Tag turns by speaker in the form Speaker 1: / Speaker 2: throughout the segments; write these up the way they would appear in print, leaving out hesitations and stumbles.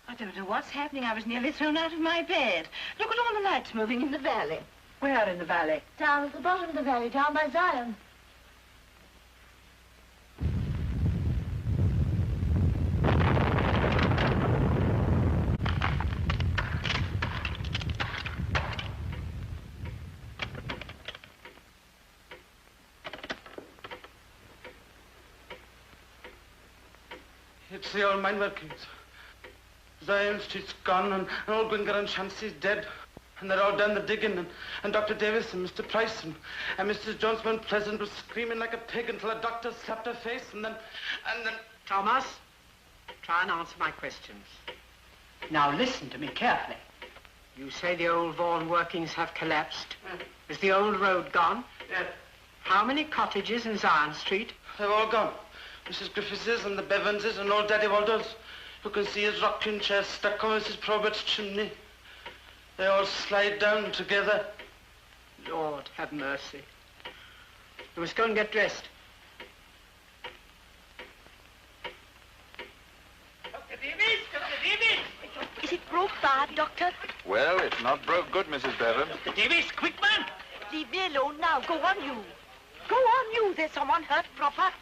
Speaker 1: I don't know what's happening. I was nearly thrown out of my bed. Look at all the lights moving in the valley.
Speaker 2: Where in the valley?
Speaker 1: Down at the bottom of the valley, down by Zion.
Speaker 3: It's the old mine workings. Zion Street's gone, and old Gwinger and Chancey's dead. And they're all down the digging, and Dr. Davis and Mr. Price and Mrs. Jones Mount Pleasant was screaming like a pig until the doctor slapped her face, and then...
Speaker 2: Thomas, try and answer my questions. Now listen to me carefully. You say the old Vaughan workings have collapsed. Is the old road gone?
Speaker 3: Yes.
Speaker 2: How many cottages in Zion Street?
Speaker 3: They've all gone. Mrs. Griffiths's and the Bevanses and old Daddy Waldo's. You can see his rocking chair stuck on Mrs. Probert's chimney. They all slide down together.
Speaker 2: Lord, have mercy. You must go and get dressed.
Speaker 1: Dr. Davis! Dr. Davis! Is it broke bad, Doctor?
Speaker 4: Well, it's not broke good, Mrs. Bevan.
Speaker 1: Dr. Davis, quick, man! Leave me alone now. Go on, you. Go on, you. There's someone hurt proper.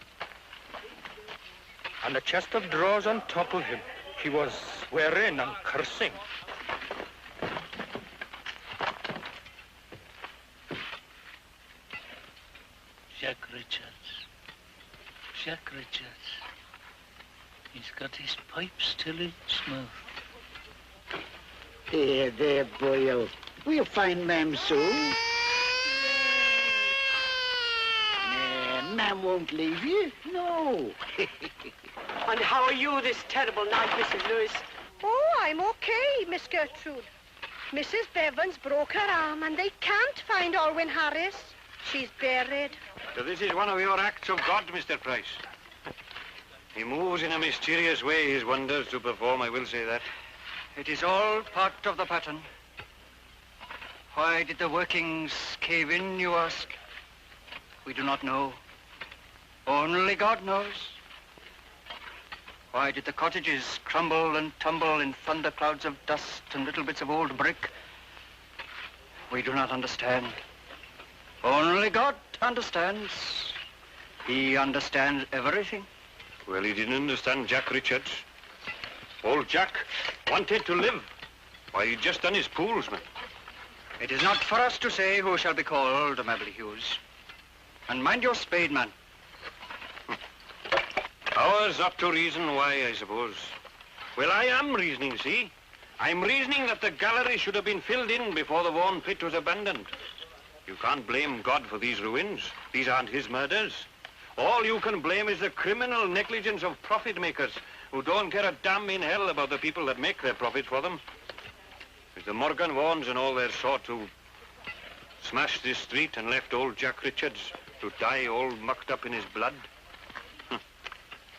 Speaker 5: And a chest of drawers on top of him. He was swearing and cursing.
Speaker 6: Jack Richards. Jack Richards. He's got his pipe still in smooth.
Speaker 7: There, Boyle. We'll find Ma'am soon. Ma'am won't leave you. No.
Speaker 2: And how are you this terrible night, Mrs. Lewis?
Speaker 8: Oh, I'm okay, Miss Gertrude. Mrs. Bevans broke her arm and they can't find Alwyn Harris. She's buried.
Speaker 9: So this is one of your acts of God, Mr. Price. He moves in a mysterious way his wonders to perform, I will say that.
Speaker 10: It is all part of the pattern. Why did the workings cave in, you ask? We do not know. Only God knows. Why did the cottages crumble and tumble in thunderclouds of dust and little bits of old brick? We do not understand. Only God understands. He understands everything.
Speaker 9: Well, he didn't understand Jack Richards. Old Jack wanted to live. Why, he'd just done his pools, man.
Speaker 10: It is not for us to say who shall be called, Mabley Hughes. And mind your spade, man.
Speaker 9: Ours up to reason why, I suppose. Well, I am reasoning, see? I'm reasoning that the gallery should have been filled in before the Vaughan pit was abandoned. You can't blame God for these ruins. These aren't his murders. All you can blame is the criminal negligence of profit makers who don't care a damn in hell about the people that make their profits for them. It's the Morgan Vaughans and all their sort who smashed this street and left old Jack Richards to die all mucked up in his blood.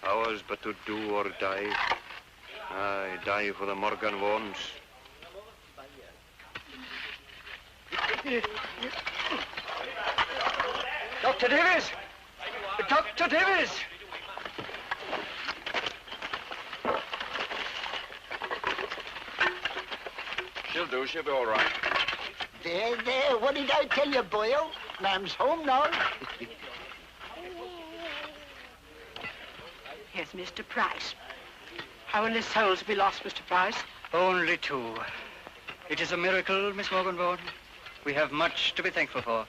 Speaker 9: Ours but to do or die. I die for the Morgan Vaughans.
Speaker 10: Dr. Davis! Dr. Davis!
Speaker 4: She'll do. She'll be all right.
Speaker 7: There. What did I tell you, Boyle? Ma'am's home now.
Speaker 2: Yes, Mr. Price. How many souls have we lost, Mr. Price?
Speaker 10: Only 2. It is a miracle, Miss Morgan Vaughan. We have much to be thankful for.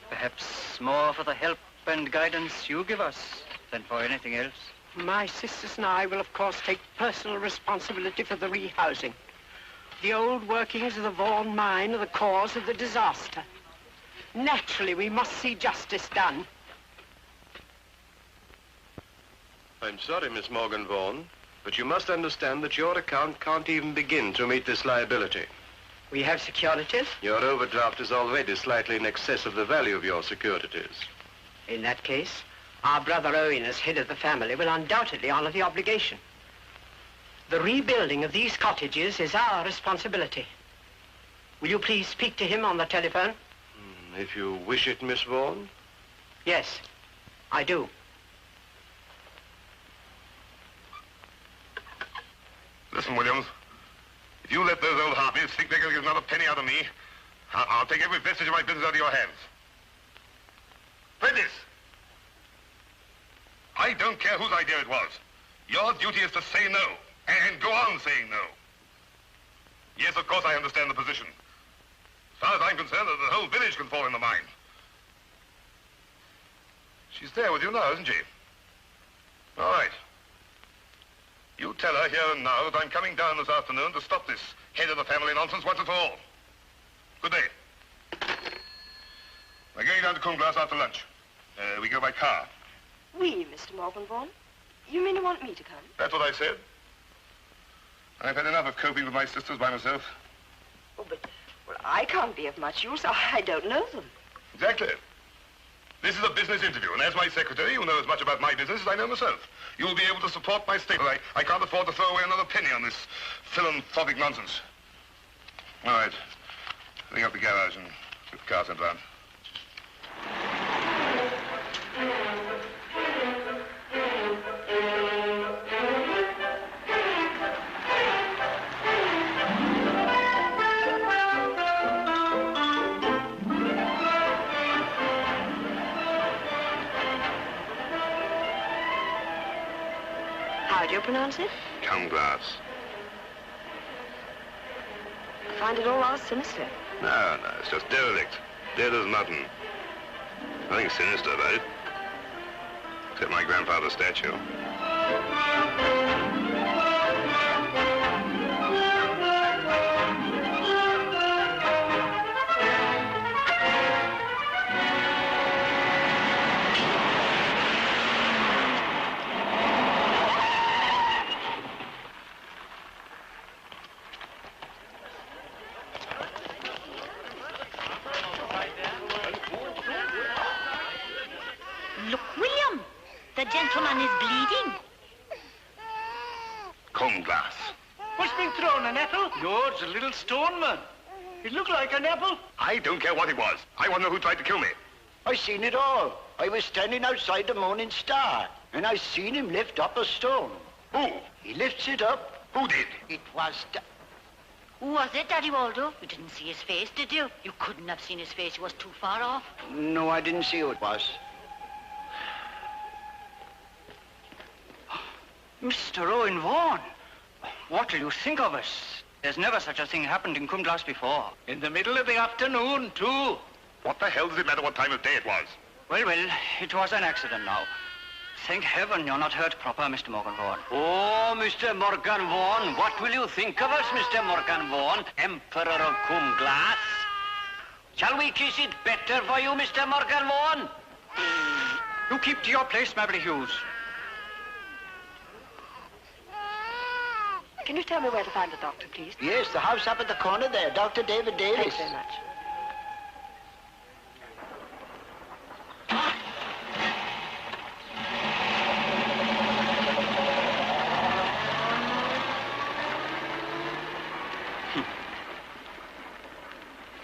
Speaker 10: Perhaps more for the help and guidance you give us than for anything else.
Speaker 2: My sisters and I will, of course, take personal responsibility for the rehousing. The old workings of the Vaughan mine are the cause of the disaster. Naturally, we must see justice done.
Speaker 11: I'm sorry, Miss Morgan Vaughan, but you must understand that your account can't even begin to meet this liability.
Speaker 2: We have securities?
Speaker 11: Your overdraft is already slightly in excess of the value of your securities.
Speaker 2: In that case, our brother Owen, as head of the family, will undoubtedly honor the obligation. The rebuilding of these cottages is our responsibility. Will you please speak to him on the telephone?
Speaker 11: If you wish it, Miss Vaughan.
Speaker 10: Yes, I do.
Speaker 12: Listen, Williams. If you let those old harpies think they're going to get another penny out of me, I'll take every vestige of my business out of your hands. Prentice! I don't care whose idea it was. Your duty is to say no, and go on saying no. Yes, of course I understand the position. As far as I'm concerned, the whole village can fall in the mine. She's there with you now, isn't she? All right. You tell her here and now that I'm coming down this afternoon to stop this head of the family nonsense once and for all. Good day. We're going down to Coombe after lunch. We go by car.
Speaker 13: Oui, Mr. Morgan Vaughan. You mean you want me to come?
Speaker 12: That's what I said. I've had enough of coping with my sisters by myself.
Speaker 13: Oh, but, well, I can't be of much use. I don't know them.
Speaker 12: Exactly. This is a business interview, and as my secretary, you know as much about my business as I know myself. You'll be able to support my statement. I can't afford to throw away another penny on this philanthropic nonsense. All right. Ring up the garage and get the car sent round.
Speaker 13: How do you pronounce it?
Speaker 12: Cumglass.
Speaker 13: I find it all rather sinister.
Speaker 12: No, it's just derelict. Dead as mutton. Nothing sinister about it. Except my grandfather's statue.
Speaker 1: Look, William. The gentleman is bleeding.
Speaker 12: Cumglass.
Speaker 6: What's been thrown, an apple? No, it's a little stone, man. It looked like an apple.
Speaker 12: I don't care what it was. I want to know who tried to kill me.
Speaker 7: I seen it all. I was standing outside the Morning Star, and I seen him lift up a stone.
Speaker 12: Who?
Speaker 7: He lifts it up.
Speaker 12: Who did?
Speaker 7: It was...
Speaker 1: Who was it, Daddy Waldo? You didn't see his face, did you? You couldn't have seen his face. He was too far off.
Speaker 7: No, I didn't see who it was.
Speaker 10: Mr. Owen Vaughan, what do you think of us? There's never such a thing happened in Coomglass before.
Speaker 6: In the middle of the afternoon, too.
Speaker 12: What the hell does it matter what time of day it was?
Speaker 10: Well, it was an accident now. Thank heaven you're not hurt proper, Mr. Morgan Vaughan.
Speaker 9: Oh, Mr. Morgan Vaughan, what will you think of us, Mr. Morgan Vaughan, Emperor of Coomglass? Shall we kiss it better for you, Mr. Morgan Vaughan?
Speaker 10: You keep to your place, Mabry Hughes.
Speaker 13: Can you tell me where to find the doctor, please?
Speaker 7: Yes, the house up at the corner there, Dr. David Davis.
Speaker 13: Thanks very much.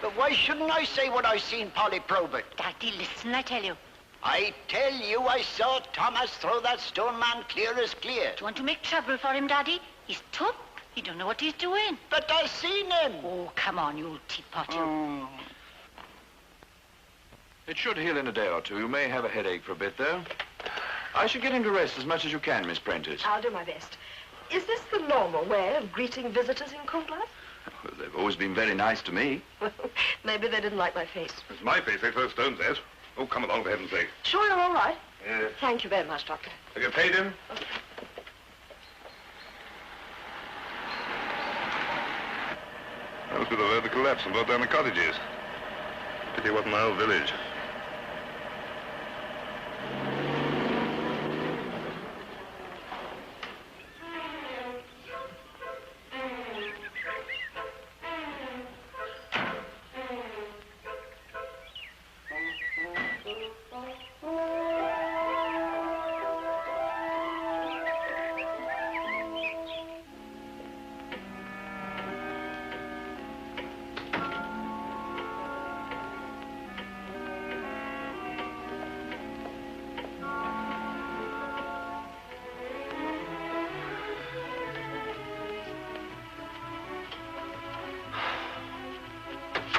Speaker 7: But why shouldn't I say what I seen Polly Probert?
Speaker 1: Daddy, listen, I tell you.
Speaker 7: I tell you, I saw Thomas throw that stone man clear as clear.
Speaker 1: Do you want to make trouble for him, Daddy? He's tough. He don't know what he's doing.
Speaker 7: But I seen him.
Speaker 1: Oh, come on, you old teapot, you.
Speaker 4: It should heal in a day or two. You may have a headache for a bit, though. I should get him to rest as much as you can, Miss Prentice.
Speaker 13: I'll do my best. Is this the normal way of greeting visitors in Coomglass?
Speaker 4: Well, they've always been very nice to me.
Speaker 13: Maybe they didn't like my face.
Speaker 12: It's my face they throw stones at. Oh, come along, for heaven's sake.
Speaker 13: Sure you're all right?
Speaker 12: Yes.
Speaker 13: Thank you very much, Doctor.
Speaker 12: Have you paid him? That must be the road that collapsed and brought down the cottages. Pity it wasn't my old village.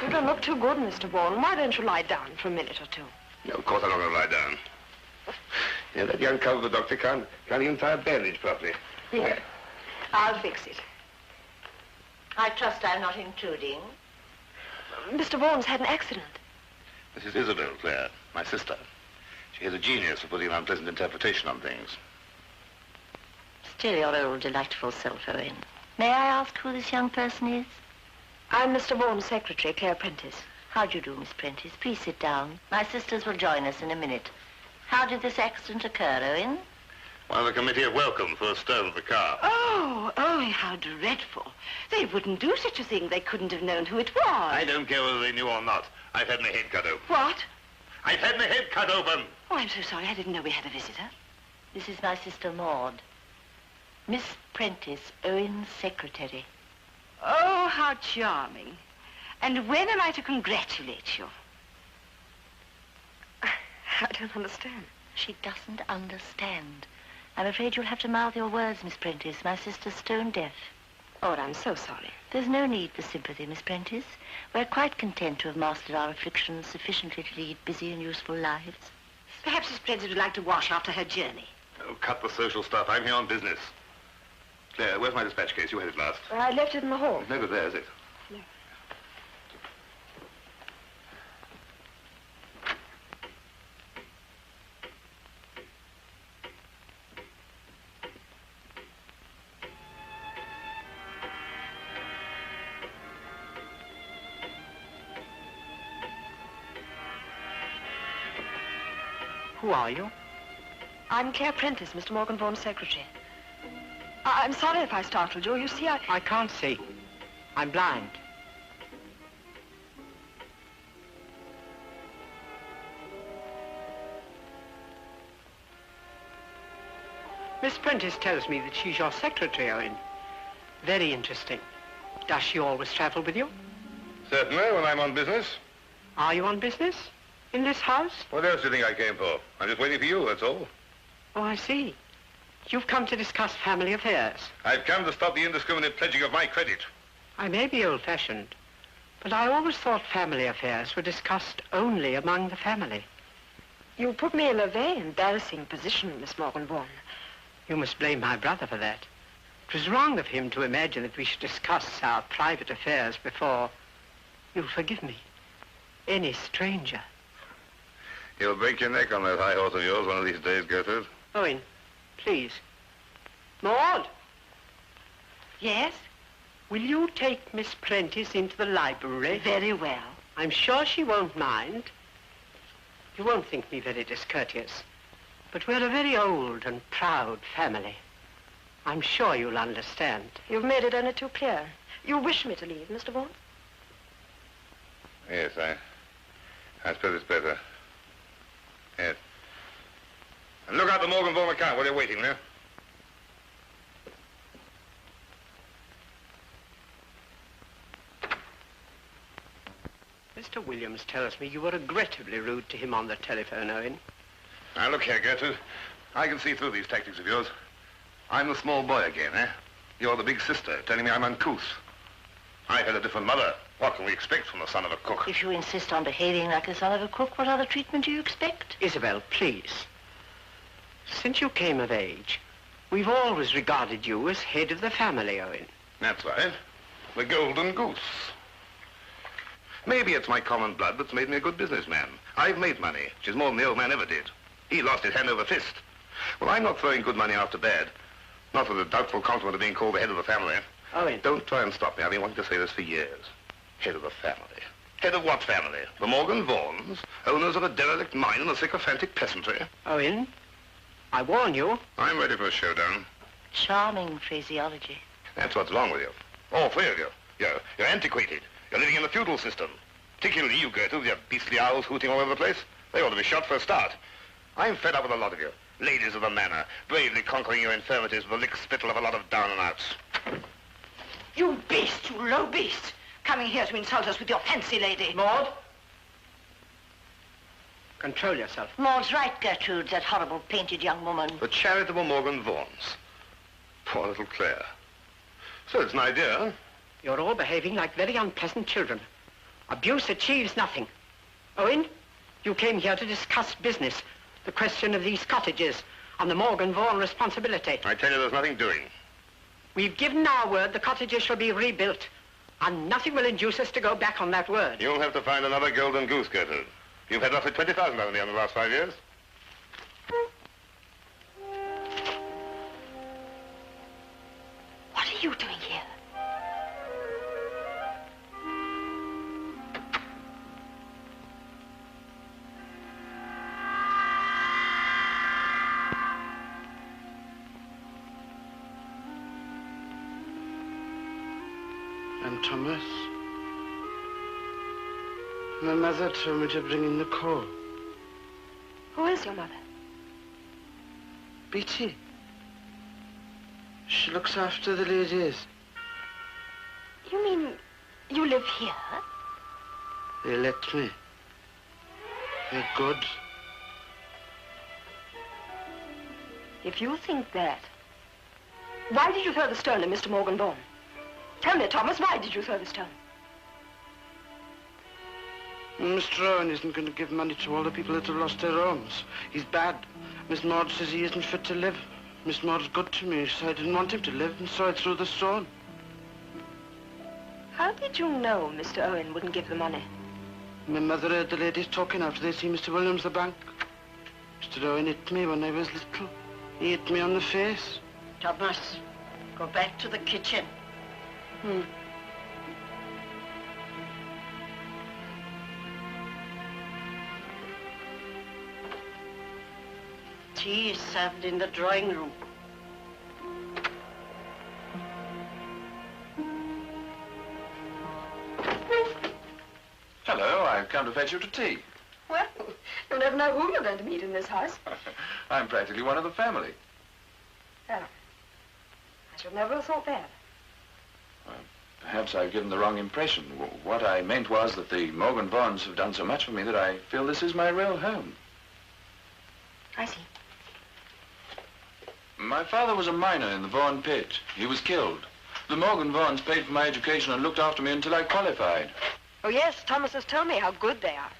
Speaker 13: You don't look too good, Mr. Vaughan. Why don't you lie down for a minute or two?
Speaker 12: Yeah, of course I'm not going to lie down. Yeah, that young cub, the doctor, can't even tie a bandage properly.
Speaker 13: Here. I'll fix it.
Speaker 1: I trust I'm not intruding.
Speaker 13: Mr. Vaughan's had an accident.
Speaker 12: This is Isabel, Claire, my sister. She has a genius for putting an unpleasant interpretation on things.
Speaker 1: Still your old delightful self, Owen. May I ask who this young person is?
Speaker 13: I'm Mr. Vaughan's secretary, Claire Prentice.
Speaker 1: How do you do, Miss Prentice? Please sit down. My sisters will join us in a minute. How did this accident occur, Owen?
Speaker 12: One of the committee of welcome for a stone of the car.
Speaker 8: Oh, Owen, how dreadful. They wouldn't do such a thing. They couldn't have known who it was.
Speaker 12: I don't care whether they knew or not. I've had my head cut open.
Speaker 8: What?
Speaker 12: I've had my head cut open.
Speaker 8: Oh, I'm so sorry. I didn't know we had a visitor.
Speaker 1: This is my sister Maud. Miss Prentice, Owen's secretary.
Speaker 8: Oh, how charming. And when am I to congratulate you?
Speaker 13: I don't understand.
Speaker 1: She doesn't understand. I'm afraid you'll have to mouth your words, Miss Prentice. My sister's stone deaf.
Speaker 13: Oh, I'm so sorry.
Speaker 1: There's no need for sympathy, Miss Prentice. We're quite content to have mastered our afflictions sufficiently to lead busy and useful lives.
Speaker 8: Perhaps Miss Prentice would like to wash after her journey.
Speaker 12: Oh, cut the social stuff. I'm here on business. Claire, where's my dispatch case? You had it last.
Speaker 13: I left it in the hall.
Speaker 12: It's never there, is it?
Speaker 13: No.
Speaker 2: Who are you?
Speaker 13: I'm Claire Prentice, Mr. Morgan Vaughan's secretary. I'm sorry if I startled you. You see,
Speaker 2: I can't see. I'm blind. Miss Prentice tells me that she's your secretary, Owen. Very interesting. Does she always travel with you?
Speaker 12: Certainly, when I'm on business.
Speaker 2: Are you on business? In this house?
Speaker 12: What else do you think I came for? I'm just waiting for you, that's all.
Speaker 2: Oh, I see. You've come to discuss family affairs.
Speaker 12: I've come to stop the indiscriminate pledging of my credit.
Speaker 2: I may be old-fashioned, but I always thought family affairs were discussed only among the family.
Speaker 13: You put me in a very embarrassing position, Miss Morgan Vaughan.
Speaker 2: You must blame my brother for that. It was wrong of him to imagine that we should discuss our private affairs before, you'll forgive me, any stranger.
Speaker 12: You'll break your neck on that high horse of yours one of these days, Gertrude.
Speaker 2: Owen, please. Maud!
Speaker 8: Yes?
Speaker 2: Will you take Miss Prentice into the library?
Speaker 8: Very well.
Speaker 2: I'm sure she won't mind. You won't think me very discourteous, but we're a very old and proud family. I'm sure you'll understand.
Speaker 13: You've made it only too clear. You wish me to leave, Mr. Vaughan?
Speaker 12: Yes, I suppose it's better. Yes. And look out the Morgan Vaughan account while you're waiting there.
Speaker 2: Mr. Williams tells me you were regrettably rude to him on the telephone, Owen.
Speaker 12: Now, look here, Gertrude. I can see through these tactics of yours. I'm the small boy again, eh? You're the big sister, telling me I'm uncouth. I've had a different mother. What can we expect from the son of a cook?
Speaker 1: If you insist on behaving like the son of a cook, what other treatment do you expect?
Speaker 2: Isabel, please. Since you came of age, we've always regarded you as head of the family, Owen.
Speaker 12: That's right. The golden goose. Maybe it's my common blood that's made me a good businessman. I've made money, which is more than the old man ever did. He lost it hand over fist. Well, I'm not throwing good money after bad. Not for the doubtful compliment of being called the head of the family.
Speaker 2: Owen.
Speaker 12: Don't try and stop me. I've been wanting to say this for years. Head of the family. Head of what family? The Morgan Vaughans, owners of a derelict mine and the sycophantic peasantry.
Speaker 2: Owen, I warn you.
Speaker 12: I'm ready for a showdown.
Speaker 1: Charming phraseology.
Speaker 12: That's what's wrong with you. All three of you. You're antiquated. You're living in the feudal system. Particularly you, Gertrude, with your beastly owls hooting all over the place. They ought to be shot for a start. I'm fed up with a lot of you. Ladies of the manor, bravely conquering your infirmities with the lick-spittle of a lot of down-and-outs.
Speaker 8: You beast, you low beast. Coming here to insult us with your fancy lady.
Speaker 2: Maud? Control yourself.
Speaker 1: Maud's right, Gertrude, that horrible painted young woman.
Speaker 12: The charitable Morgan Vaughans. Poor little Claire. So it's an idea, huh?
Speaker 2: You're all behaving like very unpleasant children. Abuse achieves nothing. Owen, you came here to discuss business, the question of these cottages, and the Morgan Vaughan responsibility.
Speaker 12: I tell you, there's nothing doing.
Speaker 2: We've given our word the cottages shall be rebuilt, and nothing will induce us to go back on that word.
Speaker 12: You'll have to find another golden goose, Gertrude. You've had roughly 20,000 out of me in the last 5 years.
Speaker 13: What are you doing here?
Speaker 3: And Thomas, my mother told me to bring in the coal.
Speaker 13: Who is your mother?
Speaker 3: Beatty. She looks after the ladies.
Speaker 13: You mean you live here?
Speaker 3: They let me. They're good.
Speaker 13: If you think that, why did you throw the stone at Mr. Morgan Vaughan? Tell me, Thomas, why did you throw the stone?
Speaker 3: Mr. Owen isn't going to give money to all the people that have lost their homes. He's bad. Miss Maud says he isn't fit to live. Miss Maud's good to me, so I didn't want him to live, and so I threw the stone.
Speaker 13: How did you know Mr. Owen wouldn't give the money?
Speaker 3: My mother heard the ladies talking after they see Mr. Williams the bank. Mr. Owen hit me when I was little. He hit me on the face.
Speaker 2: Thomas, go back to the kitchen. Tea is served in the drawing room.
Speaker 4: Hello, I've come to fetch you to tea.
Speaker 13: Well, you'll never know who you're going to meet in this house.
Speaker 4: I'm practically one of the family.
Speaker 13: Oh. I should never have thought that.
Speaker 4: Perhaps I've given the wrong impression. What I meant was that the Morgan Vaughans have done so much for me that I feel this is my real home.
Speaker 13: I see.
Speaker 4: My father was a miner in the Vaughan pit. He was killed. The Morgan Vaughans paid for my education and looked after me until I qualified.
Speaker 13: Oh, yes, Thomas has told me how good they are.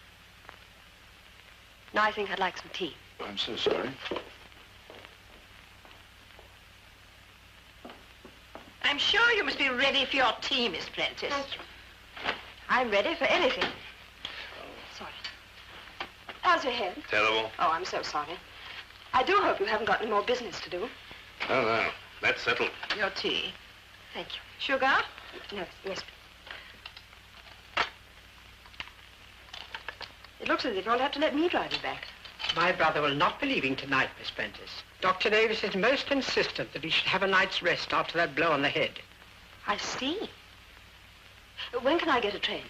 Speaker 13: Now I think I'd like some tea.
Speaker 4: I'm so sorry.
Speaker 1: I'm sure you must be ready for your tea, Miss Prentice.
Speaker 13: I'm ready for anything. Sorry. How's your head?
Speaker 12: Terrible.
Speaker 13: Oh, I'm so sorry. I do hope you haven't got any more business to do.
Speaker 12: Oh, no. That's settled.
Speaker 1: Your tea.
Speaker 13: Thank you.
Speaker 1: Sugar?
Speaker 13: No, yes. It looks as if you'll have to let me drive you back.
Speaker 2: My brother will not be leaving tonight, Miss Prentice. Dr. Davis is most insistent that he should have a night's rest after that blow on the head.
Speaker 13: I see. When can I get a train?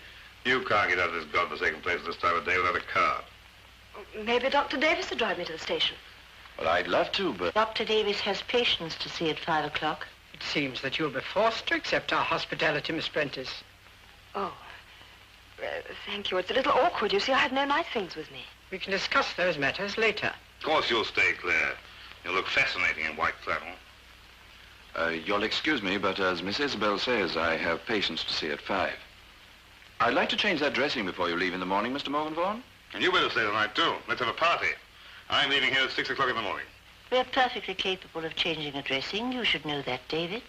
Speaker 12: You can't get out of this godforsaken place at this time of day without a car.
Speaker 13: Maybe Dr. Davis will drive me to the station.
Speaker 4: Well, I'd love to, but...
Speaker 1: Dr. Davis has patients to see at 5 o'clock.
Speaker 2: It seems that you'll be forced to accept our hospitality, Miss Prentice.
Speaker 13: Oh. Thank you. It's a little awkward. You see, I have no night things with me.
Speaker 2: We can discuss those matters later.
Speaker 12: Of course you'll stay, Claire. You'll look fascinating in white flannel.
Speaker 4: You'll excuse me, but as Miss Isabel says, I have patients to see at 5. I'd like to change that dressing before you leave in the morning, Mr. Morgan Vaughan.
Speaker 12: And you better stay tonight, too. Let's have a party. I'm leaving here at 6 o'clock in the morning.
Speaker 1: We're perfectly capable of changing a dressing. You should know that, David.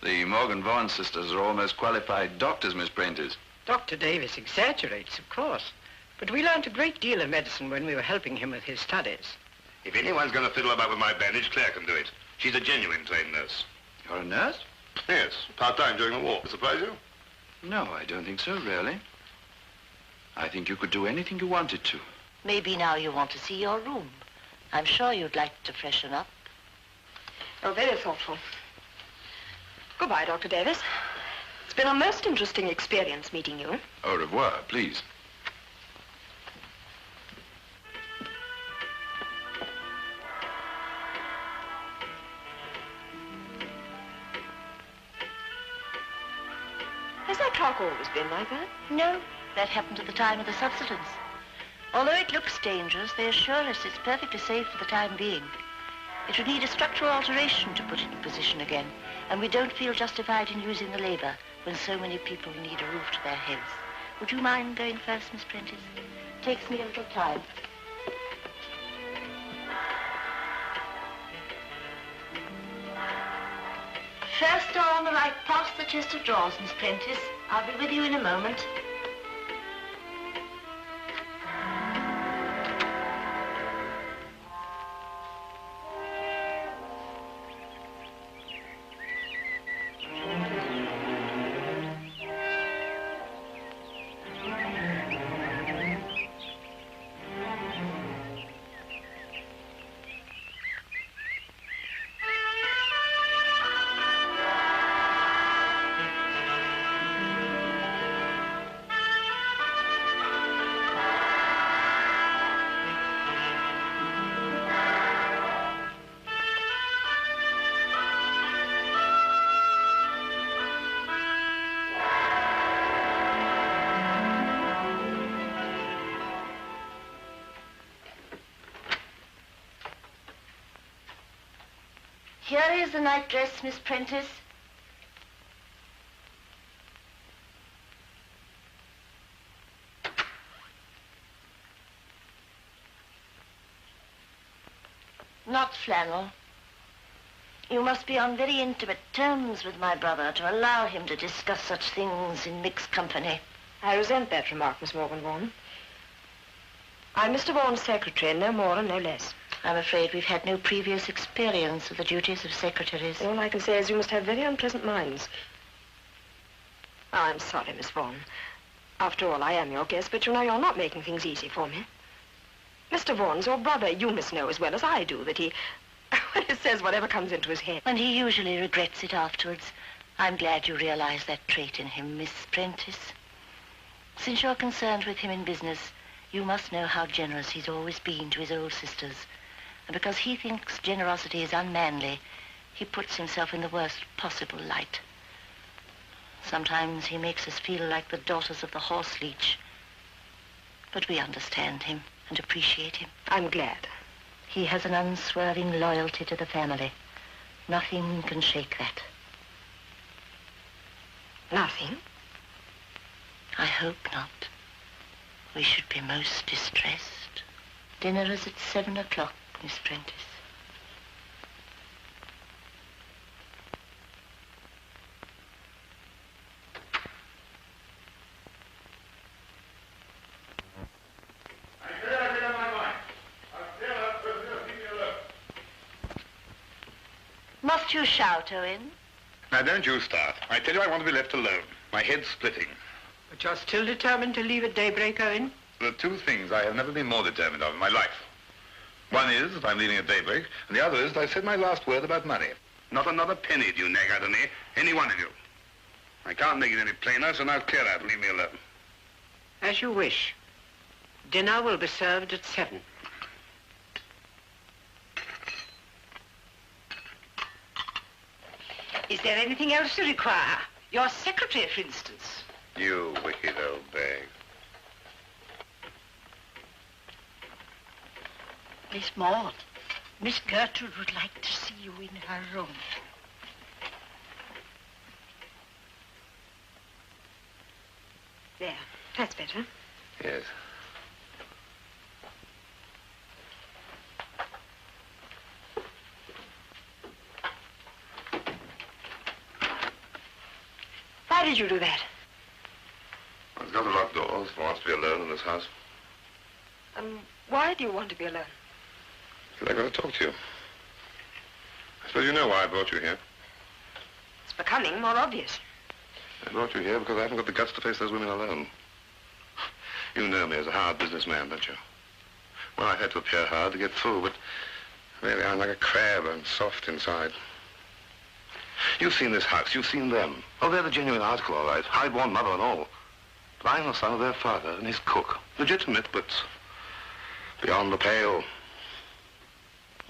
Speaker 4: The Morgan Vaughan sisters are almost qualified doctors, Miss Prentice.
Speaker 2: Dr. Davis exaggerates, of course. But we learned a great deal of medicine when we were helping him with his studies.
Speaker 12: If anyone's going to fiddle about with my bandage, Claire can do it. She's a genuine trained nurse.
Speaker 4: You're a nurse?
Speaker 12: Yes, part-time during the war. Surprise you?
Speaker 4: No, I don't think so, really. I think you could do anything you wanted to.
Speaker 1: Maybe now you want to see your room. I'm sure you'd like to freshen up.
Speaker 13: Oh, very thoughtful. Goodbye, Dr. Davis. It's been a most interesting experience meeting you.
Speaker 4: Au revoir, please.
Speaker 13: Has that clock always been like that?
Speaker 1: No, that happened at the time of the subsidence. Although it looks dangerous, they assure us it's perfectly safe for the time being. It would need a structural alteration to put it in position again, and we don't feel justified in using the labor when so many people need a roof to their heads. Would you mind going first, Miss Prentice? Takes me a little time. First door on the right, past the chest of drawers, Miss Prentice. I'll be with you in a moment. Here is the nightdress, Miss Prentice. Not flannel. You must be on very intimate terms with my brother to allow him to discuss such things in mixed company.
Speaker 13: I resent that remark, Miss Morgan Vaughan. I'm Mr. Vaughan's secretary, no more and no less.
Speaker 1: I'm afraid we've had no previous experience of the duties of secretaries.
Speaker 13: All I can say is you must have very unpleasant minds. Oh, I'm sorry, Miss Vaughan. After all, I am your guest, but you know you're not making things easy for me. Mr. Vaughan's your brother. You must know as well as I do that he says whatever comes into his head.
Speaker 1: And he usually regrets it afterwards. I'm glad you realize that trait in him, Miss Prentice. Since you're concerned with him in business, you must know how generous he's always been to his old sisters. And because he thinks generosity is unmanly, he puts himself in the worst possible light. Sometimes he makes us feel like the daughters of the horse leech. But we understand him and appreciate him.
Speaker 13: I'm glad.
Speaker 1: He has an unswerving loyalty to the family. Nothing can shake that.
Speaker 13: Nothing?
Speaker 1: I hope not. We should be most distressed. Dinner is at 7 o'clock, Miss Prentice. Must you shout, Owen?
Speaker 12: Now, don't you start. I tell you I want to be left alone. My head's splitting.
Speaker 2: But you're still determined to leave at daybreak, Owen?
Speaker 12: There are two things I have never been more determined of in my life. One is that I'm leaving at daybreak, and the other is that I've said my last word about money. Not another penny do you nag out of me, any one of you. I can't make it any plainer, so now clear out and leave me alone.
Speaker 2: As you wish. Dinner will be served at 7. Is there anything else you require? Your secretary, for instance.
Speaker 12: You wicked old bag.
Speaker 8: Miss Maud, Miss Gertrude would like to see you in her room.
Speaker 13: There, that's better.
Speaker 12: Yes.
Speaker 13: Why did you do that?
Speaker 12: I've got to lock doors if I want to be alone in this house.
Speaker 13: Why do you want to be alone?
Speaker 12: Because I've got to talk to you. I suppose you know why I brought you here.
Speaker 13: It's becoming more obvious.
Speaker 12: I brought you here because I haven't got the guts to face those women alone. You know me as a hard businessman, don't you? Well, I've had to appear hard to get through, but really I'm like a crab. I'm soft inside. You've seen this house. You've seen them. Oh, they're the genuine article, all right. High-born mother and all. But I'm the son of their father and his cook. Legitimate, but beyond the pale.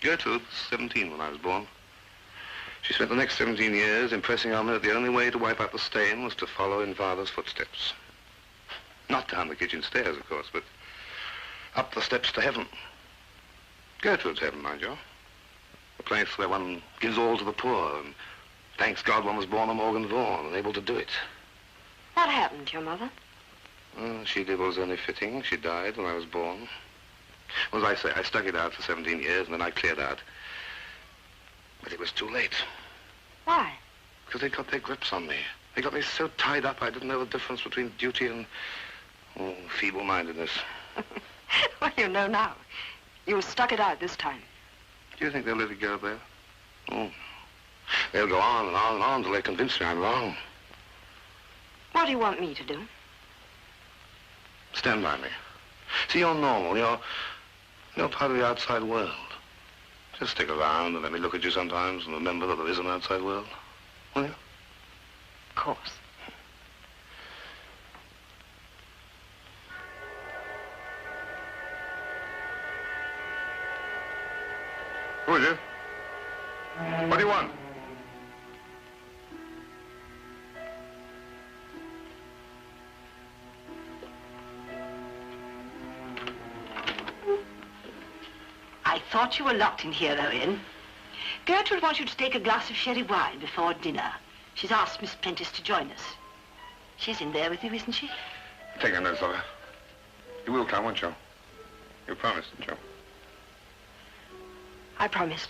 Speaker 12: Gertrude was 17 when I was born. She spent the next 17 years impressing on me that the only way to wipe out the stain was to follow in Father's footsteps. Not down the kitchen stairs, of course, but up the steps to heaven. Gertrude's heaven, mind you. A place where one gives all to the poor, and thanks God one was born a Morgan Vaughan and able to do it.
Speaker 13: What happened to your mother?
Speaker 12: She did what was only fitting. She died when I was born. Well, as I say, I stuck it out for 17 years, and then I cleared out. But it was too late.
Speaker 13: Why?
Speaker 12: Because they got their grips on me. They got me so tied up I didn't know the difference between duty and feeble-mindedness.
Speaker 13: Well, you know now. You stuck it out this time.
Speaker 12: Do you think they'll let it go there? Oh. They'll go on and on and on until they convince me I'm wrong.
Speaker 13: What do you want me to do?
Speaker 12: Stand by me. See, you're normal. You're part of the outside world. Just stick around and let me look at you sometimes and remember that there is an outside world. Will you?
Speaker 13: Of course.
Speaker 12: Who is it? What do you want?
Speaker 2: I thought you were locked in here, Owen. Gertrude wants you to take a glass of sherry wine before dinner. She's asked Miss Prentice to join us. She's in there with you, isn't she?
Speaker 12: Take a notice of her. You will come, won't you? You promised, didn't you?
Speaker 13: I promised.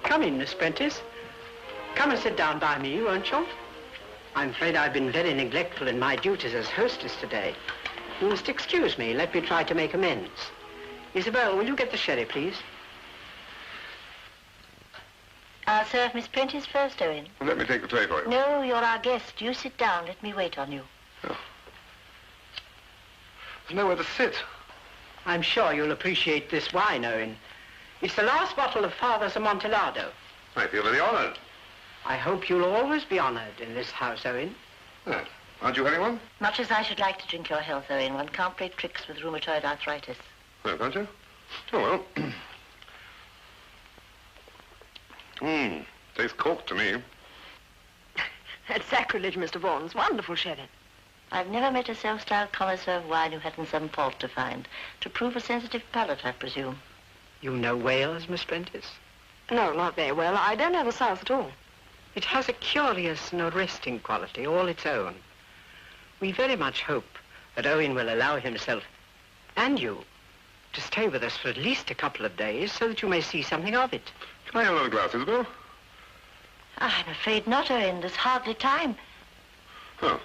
Speaker 2: Come in, Miss Prentice. Come and sit down by me, won't you? I'm afraid I've been very neglectful in my duties as hostess today. You must excuse me. Let me try to make amends. Isabel, will you get the sherry, please?
Speaker 1: I'll serve Miss Prentice first, Owen.
Speaker 12: Well, let me take the tray for you.
Speaker 1: No, you're our guest. You sit down. Let me wait on you.
Speaker 12: Oh. There's nowhere to sit.
Speaker 2: I'm sure you'll appreciate this wine, Owen. It's the last bottle of Father's Amontillado.
Speaker 12: I feel very honored.
Speaker 2: I hope you'll always be honored in this house, Owen.
Speaker 12: Yeah. Aren't you having one?
Speaker 1: Much as I should like to drink your health, Owen, one can't play tricks with rheumatoid arthritis.
Speaker 12: No, can't you? Oh, well. Tastes cork to me.
Speaker 13: That's sacrilege, Mr. Vaughan's. Wonderful sherry.
Speaker 1: I've never met a self-styled connoisseur of wine who hadn't some fault to find. To prove a sensitive palate, I presume.
Speaker 2: You know Wales, Miss Prentice?
Speaker 13: No, not very well. I don't know the South at all.
Speaker 2: It has a curious and arresting quality, all its own. We very much hope that Owen will allow himself, and you, to stay with us for at least a couple of days so that you may see something of it.
Speaker 12: Can I have another glass, Isabel?
Speaker 1: I'm afraid not, Owen. There's hardly time.
Speaker 12: Oh.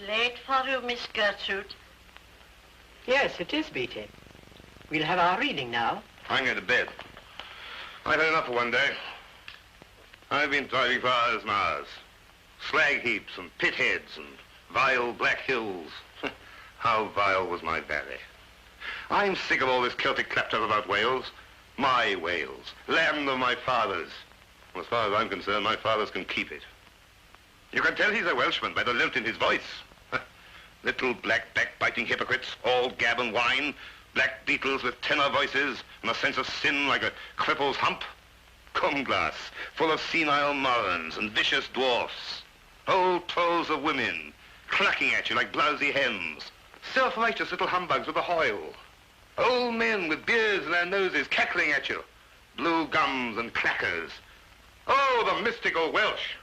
Speaker 1: Late for you, Miss Gertrude.
Speaker 2: Yes, it is, Beatty. We'll have our reading now.
Speaker 12: I'm going to bed. I've had enough for one day. I've been driving for hours and hours. Slag heaps and pit heads and vile black hills. How vile was my valley. I'm sick of all this Celtic claptrap about Wales. My Wales, land of my fathers. As far as I'm concerned, my fathers can keep it. You can tell he's a Welshman by the lilt in his voice. Little black backbiting hypocrites, all gab and whine, black beetles with tenor voices and a sense of sin like a cripple's hump. Cumglass, full of senile morons and vicious dwarfs. Whole trolls of women, clucking at you like blousy hens. Self-righteous little humbugs with a hoil. Old men with beards in their noses cackling at you. Blue gums and clackers. Oh, the mystical Welsh.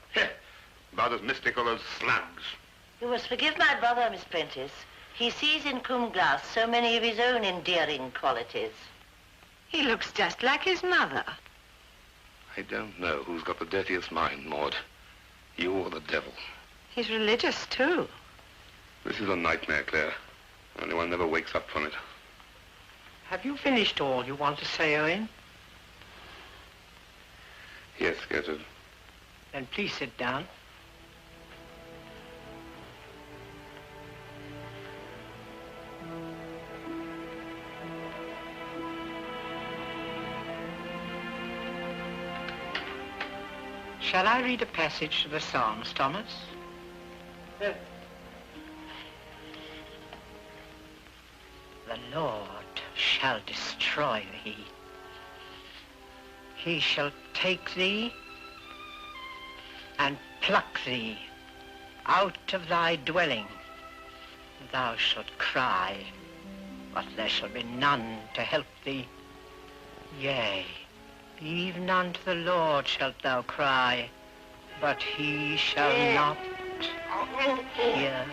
Speaker 12: About as mystical as slugs.
Speaker 1: You must forgive my brother, Miss Prentice. He sees in Cumglass so many of his own endearing qualities.
Speaker 2: He looks just like his mother.
Speaker 12: I don't know who's got the dirtiest mind, Maud. You or the devil.
Speaker 2: He's religious, too.
Speaker 12: This is a nightmare, Claire. Only one never wakes up from it.
Speaker 2: Have you finished all you want to say, Owen?
Speaker 12: Yes, Gertrude.
Speaker 2: Then please sit down. Shall I read a passage of the Psalms, Thomas? Yes. The Lord shall destroy thee. He shall take thee and pluck thee out of thy dwelling. Thou shalt cry, but there shall be none to help thee. Yea, even unto the Lord shalt thou cry, but he shall not hear.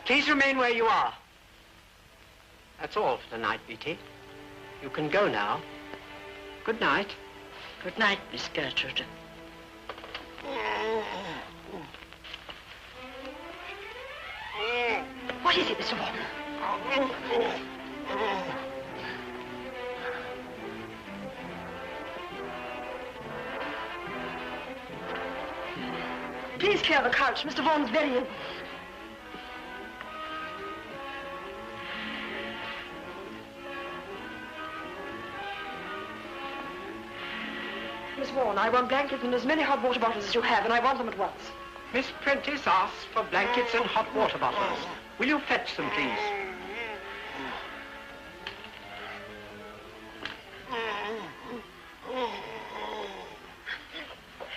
Speaker 2: Please remain where you are. That's all for tonight, Beatty. You can go now. Good night.
Speaker 1: Good night, Miss Gertrude.
Speaker 13: What is it, Mr. Vaughan? Please clear the couch. Mr. Vaughan's very ill. Miss Vaughan, I want blankets and as many hot water bottles as you have, and I want them at once.
Speaker 2: Miss Prentice asks for blankets and hot water bottles. Will you fetch them, please?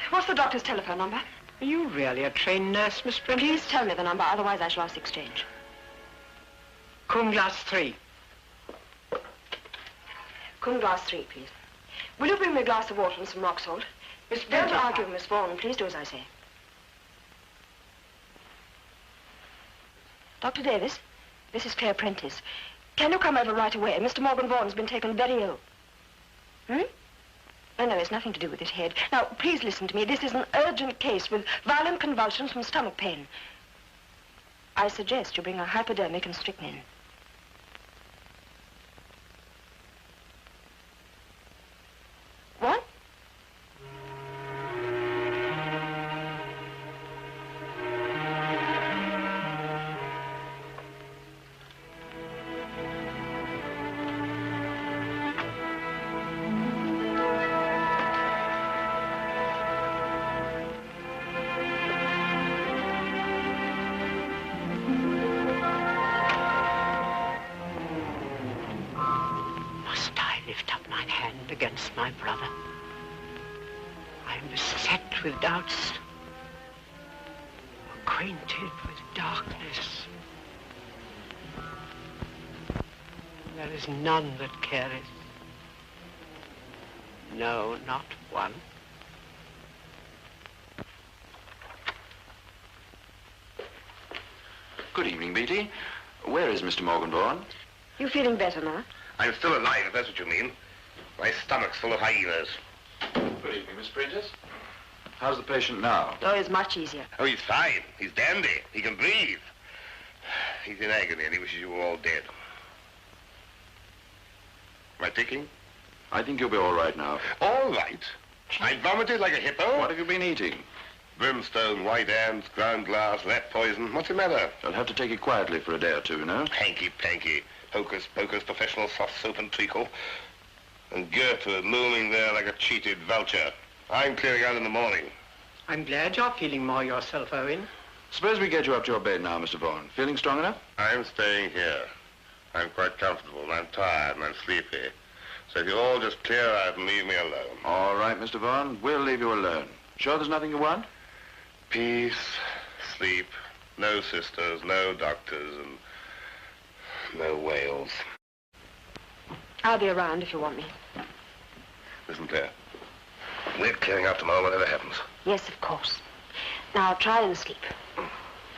Speaker 13: What's the doctor's telephone number?
Speaker 2: Are you really a trained nurse, Miss Prentice?
Speaker 13: Please tell me the number, otherwise I shall ask the exchange.
Speaker 2: Cum-Glass 3.
Speaker 13: Cum-Glass 3, please. Will you bring me a glass of water and some rock salt?
Speaker 2: Miss
Speaker 13: Don't
Speaker 2: Prentice,
Speaker 13: argue, Miss Vaughan. Please do as I say. Dr. Davis, this is Claire Prentice. Can you come over right away? Mr. Morgan Vaughan's been taken very ill. Hmm? Oh, no, it's nothing to do with his head. Now, please listen to me. This is an urgent case with violent convulsions from stomach pain. I suggest you bring a hypodermic and strychnine. What?
Speaker 2: must I lift up mine hand against my brother? I am beset with doubts, acquainted with darkness. There is none that careth. No, not one.
Speaker 4: Good evening, Beatty. Where is Mr. Morgan Vaughan?
Speaker 13: You feeling better now?
Speaker 12: I'm still alive, if that's what you mean. My stomach's full of hyenas.
Speaker 4: Good evening, Miss Prentice. How's the patient now?
Speaker 13: Oh, it's much easier.
Speaker 12: Oh, he's fine. He's dandy. He can breathe. He's in agony and he wishes you were all dead. Am I ticking?
Speaker 4: I think you'll be all right now.
Speaker 12: All right. I vomited like a hippo.
Speaker 4: What have you been eating?
Speaker 12: Brimstone, white ants, ground glass, rat poison. What's the matter?
Speaker 4: I'll have to take it quietly for a day or two, no?
Speaker 12: Hanky-panky. Hocus pocus, professional soft soap and treacle. And Gertrude looming there like a cheated vulture. I'm clearing out in the morning.
Speaker 2: I'm glad you're feeling more yourself, Owen.
Speaker 4: Suppose we get you up to your bed now, Mr. Vaughan. Feeling strong enough?
Speaker 12: I'm staying here. I'm quite comfortable and I'm tired and I'm sleepy. So if you all just clear out and leave me alone.
Speaker 4: All right, Mr. Vaughan. We'll leave you alone. Sure there's nothing you want?
Speaker 12: Peace, sleep, no sisters, no doctors, and no whales.
Speaker 13: I'll be around if you want me.
Speaker 12: Listen, Claire. We're clearing out tomorrow, whatever happens.
Speaker 13: Yes, of course. Now, try and sleep.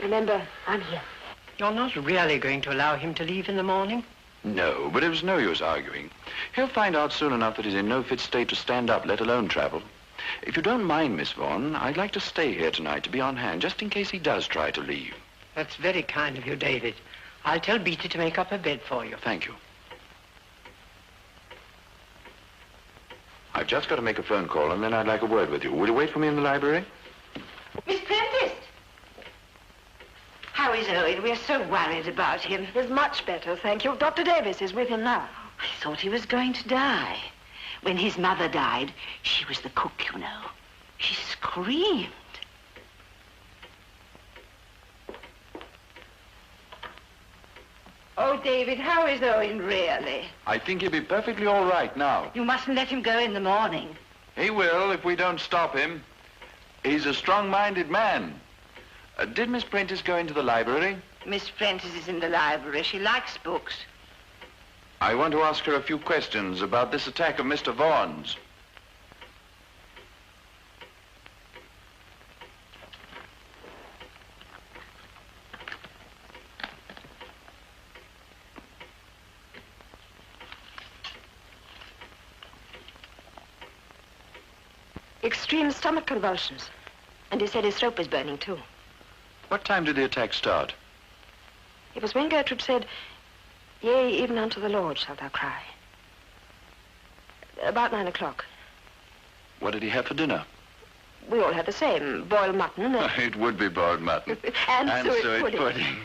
Speaker 13: Remember, I'm here.
Speaker 2: You're not really going to allow him to leave in the morning?
Speaker 4: No, but it was no use arguing. He'll find out soon enough that he's in no fit state to stand up, let alone travel. If you don't mind, Miss Vaughan, I'd like to stay here tonight to be on hand, just in case he does try to leave.
Speaker 2: That's very kind of you, David. I'll tell Beatty to make up a bed for you.
Speaker 4: Thank you. I've just got to make a phone call, and then I'd like a word with you. Will you wait for me in the library?
Speaker 1: Miss Prentice! How is Owen? We're so worried about him.
Speaker 13: He's much better, thank you. Dr. Davis is with him now.
Speaker 1: I thought he was going to die. When his mother died, she was the cook, you know. She screamed. Oh, David, how is Owen really?
Speaker 4: I think he'll be perfectly all right now.
Speaker 1: You mustn't let him go in the morning.
Speaker 4: He will if we don't stop him. He's a strong-minded man. Did Miss Prentice go into the library?
Speaker 1: Miss Prentice is in the library. She likes books.
Speaker 4: I want to ask her a few questions about this attack of Mr. Vaughan's.
Speaker 13: Extreme stomach convulsions. And he said his throat was burning, too.
Speaker 4: What time did the attack start?
Speaker 13: It was when Gertrude said, "Yea, even unto the Lord shalt thou cry." About 9 o'clock.
Speaker 4: What did he have for dinner?
Speaker 13: We all had the same. Boiled mutton.
Speaker 4: It would be boiled mutton.
Speaker 13: and suet
Speaker 4: pudding.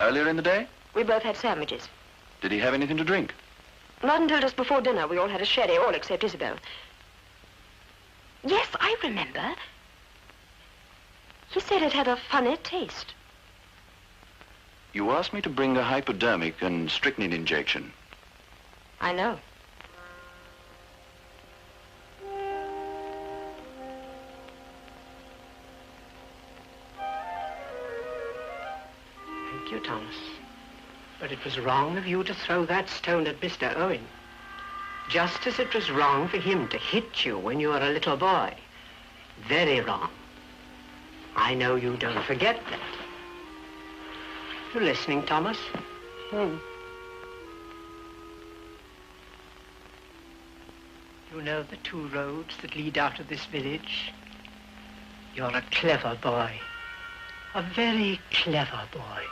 Speaker 4: Earlier in the day?
Speaker 13: We both had sandwiches.
Speaker 4: Did he have anything to drink?
Speaker 13: Not until just before dinner. We all had a sherry, all except Isabel. Yes, I remember. He said it had a funny taste.
Speaker 4: You asked me to bring a hypodermic and strychnine injection.
Speaker 13: I know.
Speaker 2: Thank you, Thomas. But it was wrong of you to throw that stone at Mr. Owen. Just as it was wrong for him to hit you when you were a little boy. Very wrong. I know you don't forget that. You listening, Thomas? You know the 2 roads that lead out of this village? You're a clever boy. A very clever boy.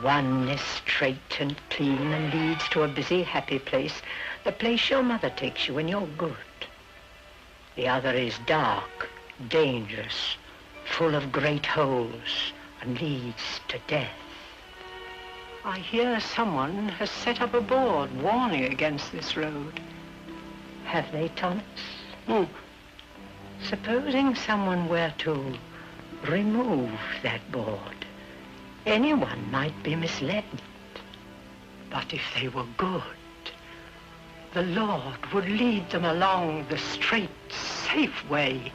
Speaker 2: One is straight and clean and leads to a busy, happy place, the place your mother takes you when you're good. The other is dark, dangerous, full of great holes, and leads to death. I hear someone has set up a board warning against this road. Have they, Thomas? Supposing someone were to remove that board, anyone might be misled. But if they were good, the Lord would lead them along the straight, safe way,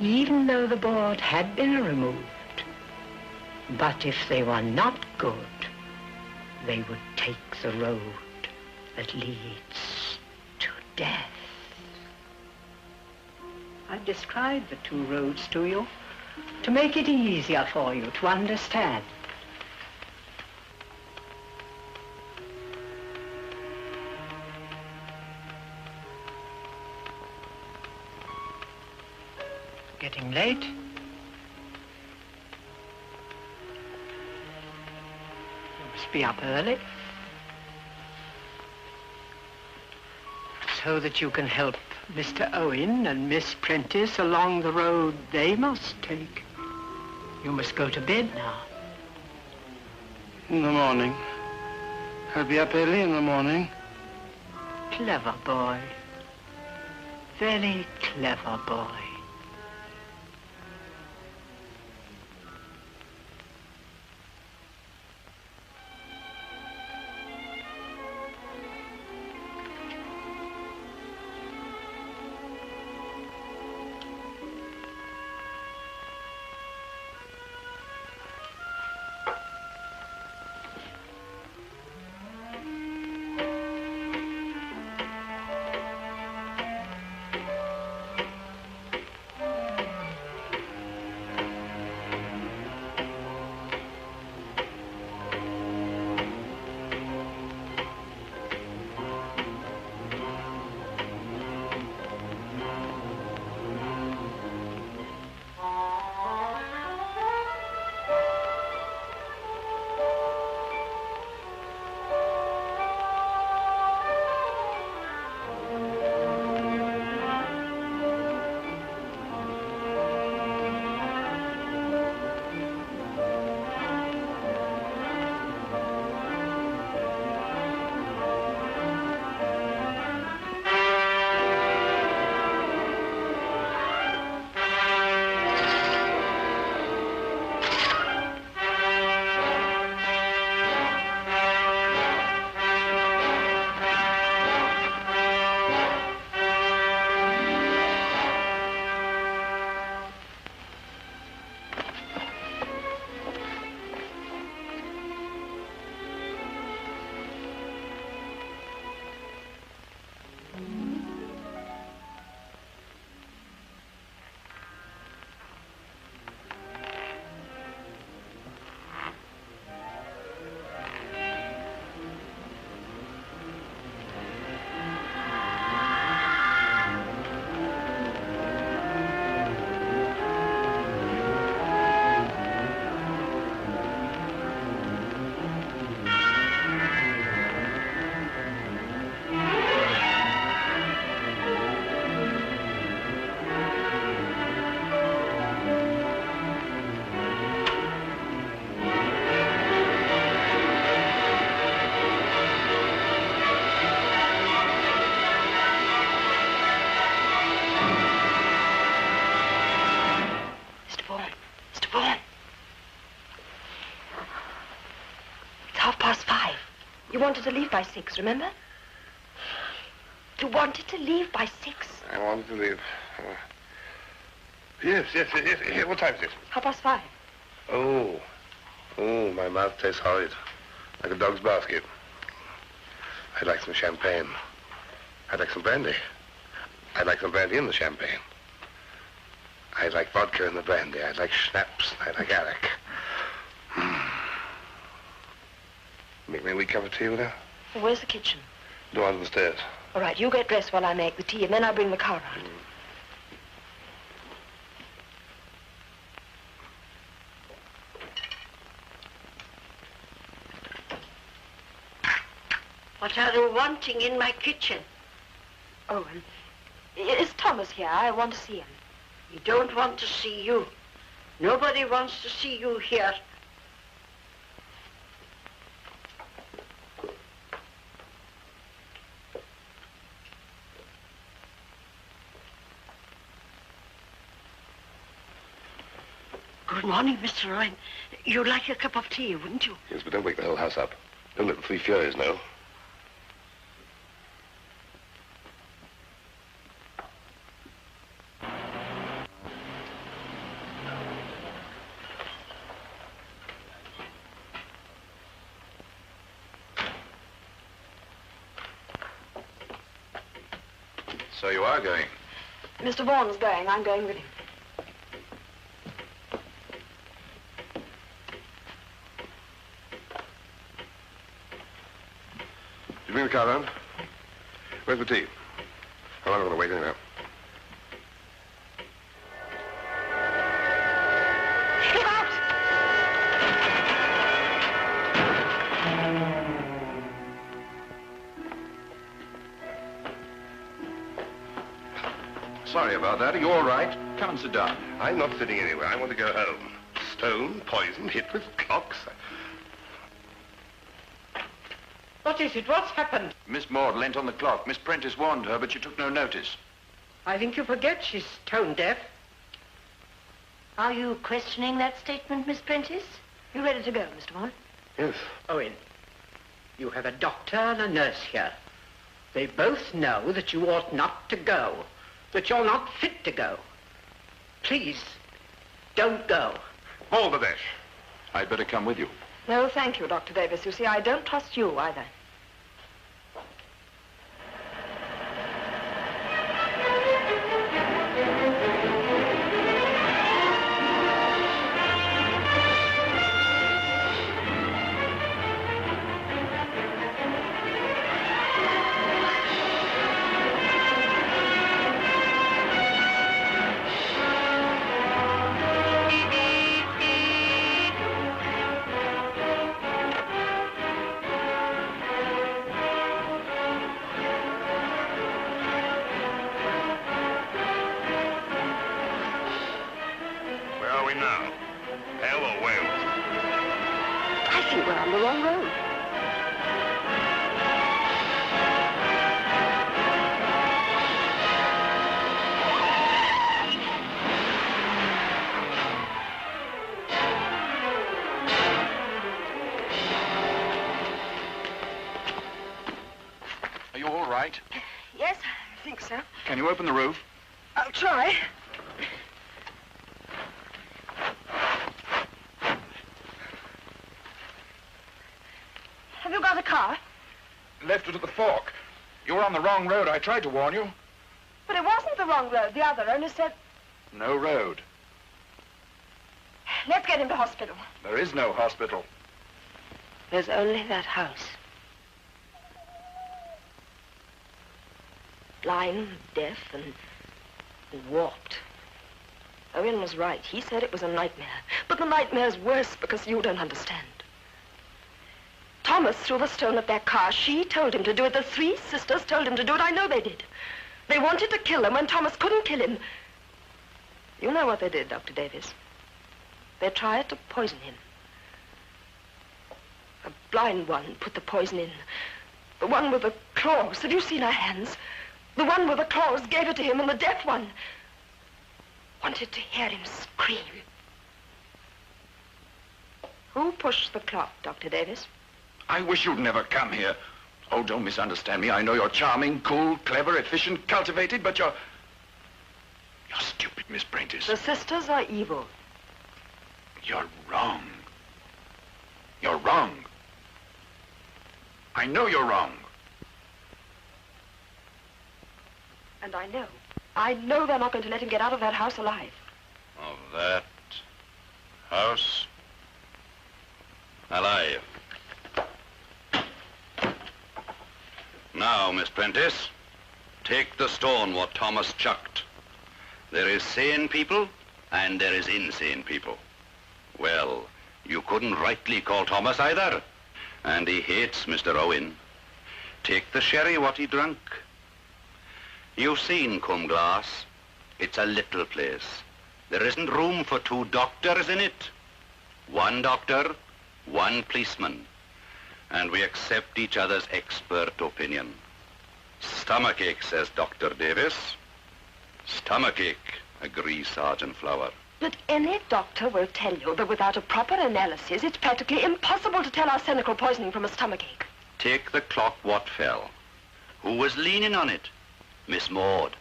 Speaker 2: even though the board had been removed. But if they were not good, they would take the road that leads to death. I've described the 2 roads to you to make it easier for you to understand. Getting late? You must be up early. So that you can help Mr. Owen and Miss Prentice along the road they must take. You must go to bed now.
Speaker 3: In the morning. I'll be up early in the morning.
Speaker 2: Clever boy. Very clever boy.
Speaker 13: You wanted to leave by 6, remember? You wanted to leave by 6.
Speaker 12: I wanted to leave. Yes. What time is it?
Speaker 13: 5:30.
Speaker 12: Oh, my mouth tastes horrid. Like a dog's basket. I'd like some champagne. I'd like some brandy. I'd like some brandy in the champagne. I'd like vodka in the brandy. I'd like schnapps. I'd like arrack. Make me a wee cup of tea with her?
Speaker 13: Where's the kitchen?
Speaker 12: Go under the stairs.
Speaker 13: All right, you get dressed while I make the tea, and then I'll bring the car out.
Speaker 2: What are you wanting in my kitchen?
Speaker 13: Oh, is Thomas here? I want to see him.
Speaker 2: We don't want to see you. Nobody wants to see you here. Good morning, Mr. Rowan. You'd like a cup of tea, wouldn't you?
Speaker 12: Yes, but don't wake the whole house up. Don't let the Three Furies know.
Speaker 4: So you are going?
Speaker 13: Mr. Vaughan's going. I'm going with him.
Speaker 12: You bring the car round? Where's the tea? I'm not going to wait anyhow.
Speaker 13: Get out!
Speaker 4: Sorry about that. Are you all right? Come and sit down.
Speaker 12: I'm not sitting anywhere. I want to go home. Stone, poison, hit with clocks.
Speaker 2: What is it? What's happened?
Speaker 4: Miss Maud leant on the clock. Miss Prentice warned her, but she took no notice.
Speaker 2: I think you forget she's stone deaf.
Speaker 1: Are you questioning that statement, Miss Prentice?
Speaker 13: You ready to go, Mr. Vaughan?
Speaker 12: Yes.
Speaker 2: Owen, you have a doctor and a nurse here. They both know that you ought not to go, that you're not fit to go. Please, don't go.
Speaker 12: Hold the dash.
Speaker 4: I'd better come with you.
Speaker 13: No, thank you, Dr. Davis. You see, I don't trust you either. Yes, I think so.
Speaker 4: Can you open the roof?
Speaker 13: I'll try. Have you got a car?
Speaker 4: Left it at the fork. You were on the wrong road. I tried to warn you.
Speaker 13: But it wasn't the wrong road. The other owner said...
Speaker 4: No road.
Speaker 13: Let's get him to hospital.
Speaker 4: There is no hospital.
Speaker 1: There's only that house.
Speaker 13: Blind, deaf, and warped. Owen was right. He said it was a nightmare. But the nightmare's worse because you don't understand. Thomas threw the stone at their car. She told him to do it. The three sisters told him to do it. I know they did. They wanted to kill him when Thomas couldn't kill him. You know what they did, Dr. Davis. They tried to poison him. The blind one put the poison in. The one with the claws. Have you seen her hands? The one with the claws gave it to him, and the deaf one wanted to hear him scream. Who pushed the clock, Dr. Davis?
Speaker 4: I wish you'd never come here. Oh, don't misunderstand me. I know you're charming, cool, clever, efficient, cultivated, but you're stupid, Miss Prentice.
Speaker 13: The sisters are evil.
Speaker 4: You're wrong. You're wrong. I know you're wrong.
Speaker 13: And I know they're not going to let him get out of that house alive.
Speaker 9: Of that house alive. Now, Miss Prentice, take the stone what Thomas chucked. There is sane people and there is insane people. Well, you couldn't rightly call Thomas either. And he hates Mr. Owen. Take the sherry what he drank. You've seen Cumglass. It's a little place. There isn't room for 2 doctors in it. 1 doctor, 1 policeman. And we accept each other's expert opinion. Stomachache, says Dr. Davis. Stomachache, agrees Sergeant Flower.
Speaker 13: But any doctor will tell you that without a proper analysis, it's practically impossible to tell arsenical poisoning from a stomachache.
Speaker 9: Take the clock what fell. Who was leaning on it? Miss Maud.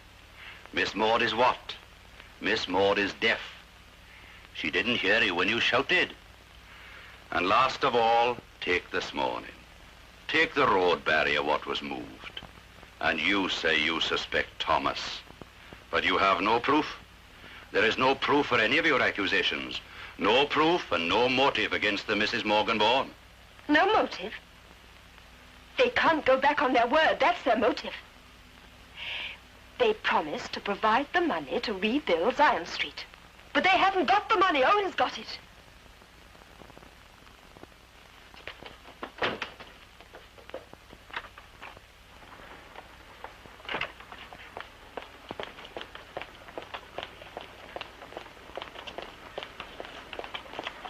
Speaker 9: Miss Maud is what? Miss Maud is deaf. She didn't hear you when you shouted. And last of all, take this morning. Take the road barrier what was moved. And you say you suspect Thomas. But you have no proof. There is no proof for any of your accusations. No proof and no motive against the Mrs. Morgan Vaughan.
Speaker 13: No motive? They can't go back on their word. That's their motive. They promised to provide the money to rebuild Zion Street. But they haven't got the money. Owen's got it.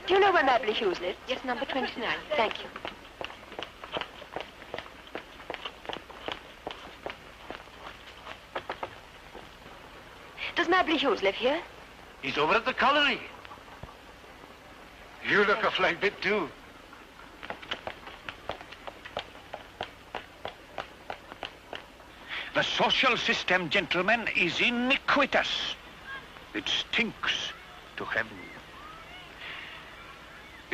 Speaker 13: Do you know where Mabley Hughes lives? Yes, number 29. Thank you. Does Mabley Hughes live here?
Speaker 6: He's over at the colliery. You look a flying bit too. The social system, gentlemen, is iniquitous. It stinks to heaven.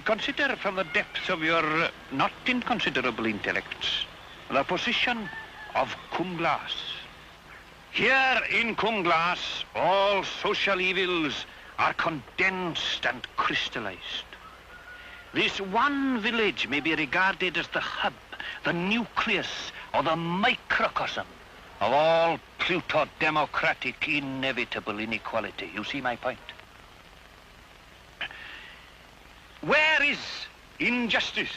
Speaker 6: Consider from the depths of your not inconsiderable intellects the position of Cumglass. Here in Cumglass, all social evils are condensed and crystallized. This one village may be regarded as the hub, the nucleus, or the microcosm of all Pluto-democratic inevitable inequality. You see my point? Where is injustice?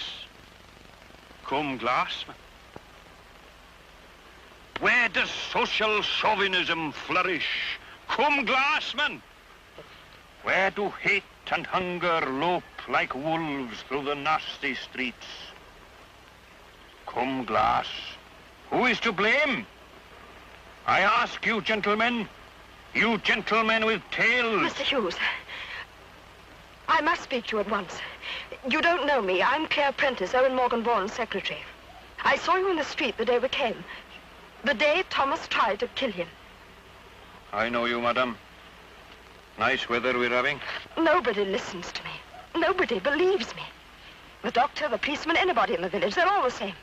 Speaker 6: Cumglass. Where does social chauvinism flourish? Cumglassman. Where do hate and hunger lope like wolves through the nasty streets? Cumglass. Who is to blame? I ask you, gentlemen with tails.
Speaker 13: Mr. Hughes, I must speak to you at once. You don't know me. I'm Claire Prentice, Owen Morgan Vaughan's secretary. I saw you in the street the day we came. The day Thomas tried to kill him.
Speaker 9: I know you, madam. Nice weather we're having.
Speaker 13: Nobody listens to me. Nobody believes me. The doctor, the policeman, anybody in the village, they're all the same.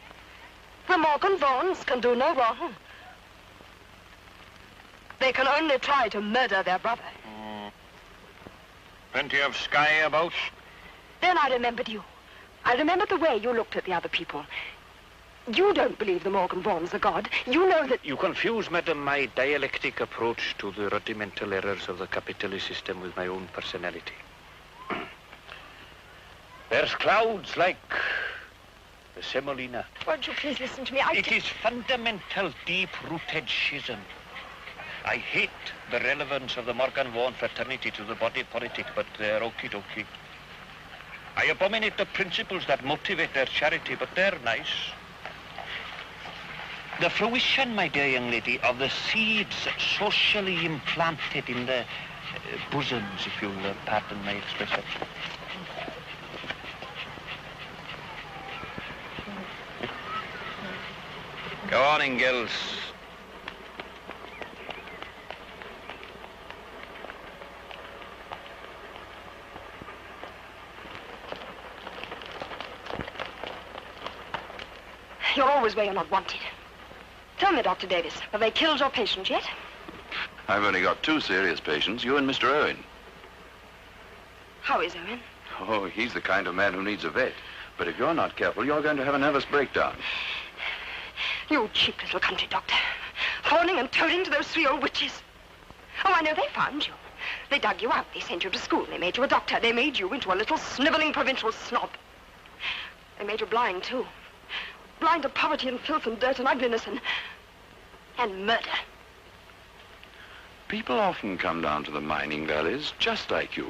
Speaker 13: The Morgan Vaughans can do no wrong. They can only try to murder their brother.
Speaker 9: Plenty of sky about.
Speaker 13: Then I remembered you. I remembered the way you looked at the other people. You don't believe the Morgan Vaughans are God. You know that...
Speaker 9: You confuse, madam, my dialectic approach to the rudimental errors of the capitalist system with my own personality. There's clouds like the semolina.
Speaker 13: Won't you please listen to me?
Speaker 9: It is fundamental, deep-rooted schism. I hate the relevance of the Morgan Vaughan fraternity to the body politic, but they're okie-dokie. I abominate the principles that motivate their charity, but they're nice. The fruition, my dear young lady, of the seeds socially implanted in the bosoms, if you'll pardon my expression.
Speaker 6: Go on, Ingalls.
Speaker 13: You're always where you're not wanted. Tell me, Dr. Davis, have they killed your patient yet?
Speaker 4: I've only got 2 serious patients, you and Mr. Owen.
Speaker 13: How is Owen?
Speaker 4: Oh, he's the kind of man who needs a vet. But if you're not careful, you're going to have a nervous breakdown.
Speaker 13: You cheap little country doctor. Fawning and toading to those 3 old witches. Oh, I know, they found you. They dug you out. They sent you to school. They made you a doctor. They made you into a little sniveling provincial snob. They made you blind, too. Blind to poverty and filth and dirt and ugliness and murder.
Speaker 4: People often come down to the mining valleys just like you.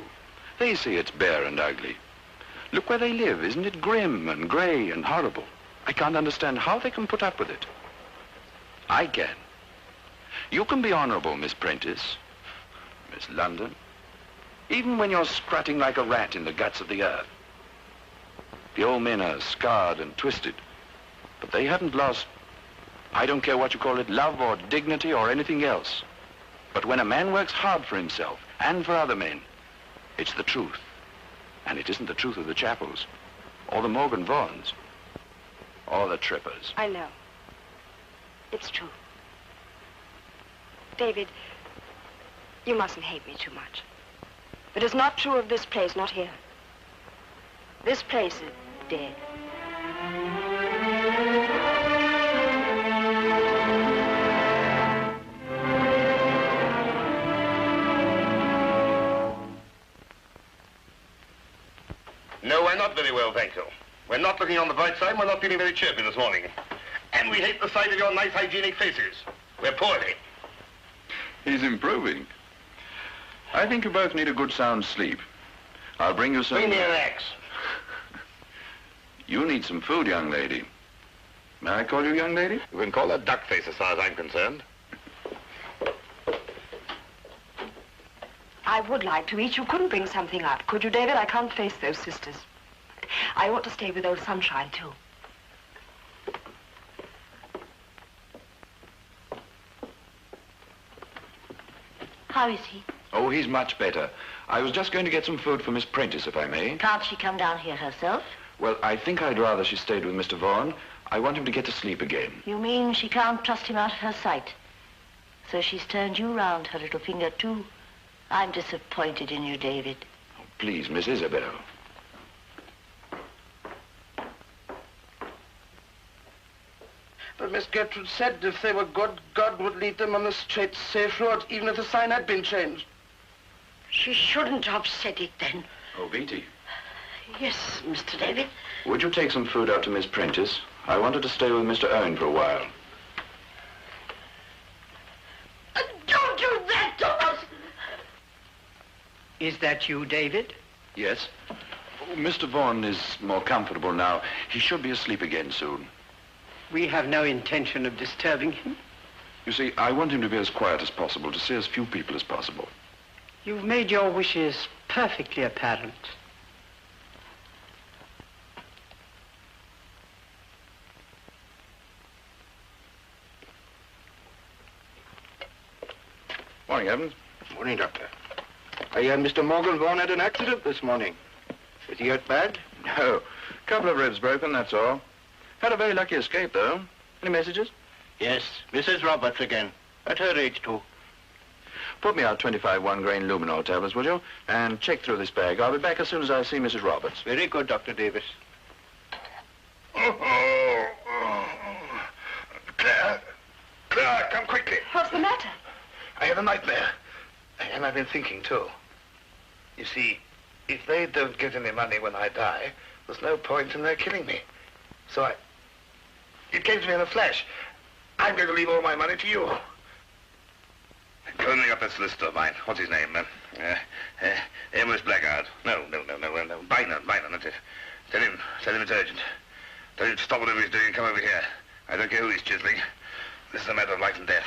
Speaker 4: They see it's bare and ugly. Look where they live. Isn't it grim and grey and horrible? I can't understand how they can put up with it. I can. You can be honorable, Miss Prentice, Miss London, even when you're strutting like a rat in the guts of the earth. The old men are scarred and twisted, but they haven't lost, I don't care what you call it, love or dignity or anything else. But when a man works hard for himself and for other men, it's the truth. And it isn't the truth of the Chapels, or the Morgan Vaughans, or the Trippers.
Speaker 13: I know. It's true. David, you mustn't hate me too much. But it's not true of this place, not here. This place is dead.
Speaker 12: No, we're not very well, thank you. We're not looking on the bright side, we're not feeling very chirpy this morning. And we hate the sight of your nice hygienic faces. We're poorly.
Speaker 4: He's improving. I think you both need a good sound sleep. I'll bring you some...
Speaker 12: Bring me an axe.
Speaker 4: You need some food, young lady. May I call you young lady?
Speaker 12: You can call her duck face as far as I'm concerned.
Speaker 13: I would like to eat. You couldn't bring something up, could you, David? I can't face those sisters. I ought to stay with old Sunshine, too.
Speaker 1: How is he?
Speaker 4: Oh, he's much better. I was just going to get some food for Miss Prentice, if I may.
Speaker 1: Can't she come down here herself?
Speaker 4: Well, I think I'd rather she stayed with Mr. Vaughan. I want him to get to sleep again.
Speaker 1: You mean she can't trust him out of her sight? So she's turned you round her little finger, too. I'm disappointed in you, David.
Speaker 4: Oh, please, Miss Isabel.
Speaker 3: But Miss Gertrude said if they were good, God would lead them on the straight, safe road, even if the sign had been changed.
Speaker 2: She shouldn't have said it then.
Speaker 4: Oh, Beatty.
Speaker 2: Yes, Mr. David.
Speaker 4: Would you take some food out to Miss Prentice? I wanted to stay with Mr. Owen for a while.
Speaker 2: Don't do that, Thomas!
Speaker 10: Is that you, David?
Speaker 4: Yes. Oh, Mr. Vaughan is more comfortable now. He should be asleep again soon.
Speaker 10: We have no intention of disturbing him.
Speaker 4: You see, I want him to be as quiet as possible, to see as few people as possible.
Speaker 10: You've made your wishes perfectly apparent.
Speaker 12: Morning, Evans.
Speaker 11: Morning, Doctor. I heard Mr. Morgan Vaughan had an accident this morning. Is he hurt bad?
Speaker 4: No. Couple of ribs broken, that's all. Had a very lucky escape, though. Any messages?
Speaker 7: Yes, Mrs. Roberts again. At her age, too.
Speaker 4: Put me out 25 one-grain luminol tablets, will you? And check through this bag. I'll be back as soon as I see Mrs. Roberts.
Speaker 7: Very good, Dr. Davis.
Speaker 12: Claire, come quickly.
Speaker 13: What's the matter?
Speaker 12: I had a nightmare. And I've been thinking, too. You see, if they don't get any money when I die, there's no point in their killing me. So it came to me in a flash. I'm going to leave all my money to you. Go and ring up that solicitor of mine. What's his name? Amos Blackguard. No. Bynum, that's it. Tell him it's urgent. Tell him to stop whatever he's doing and come over here. I don't care who he's chiseling. This is a matter of life and death.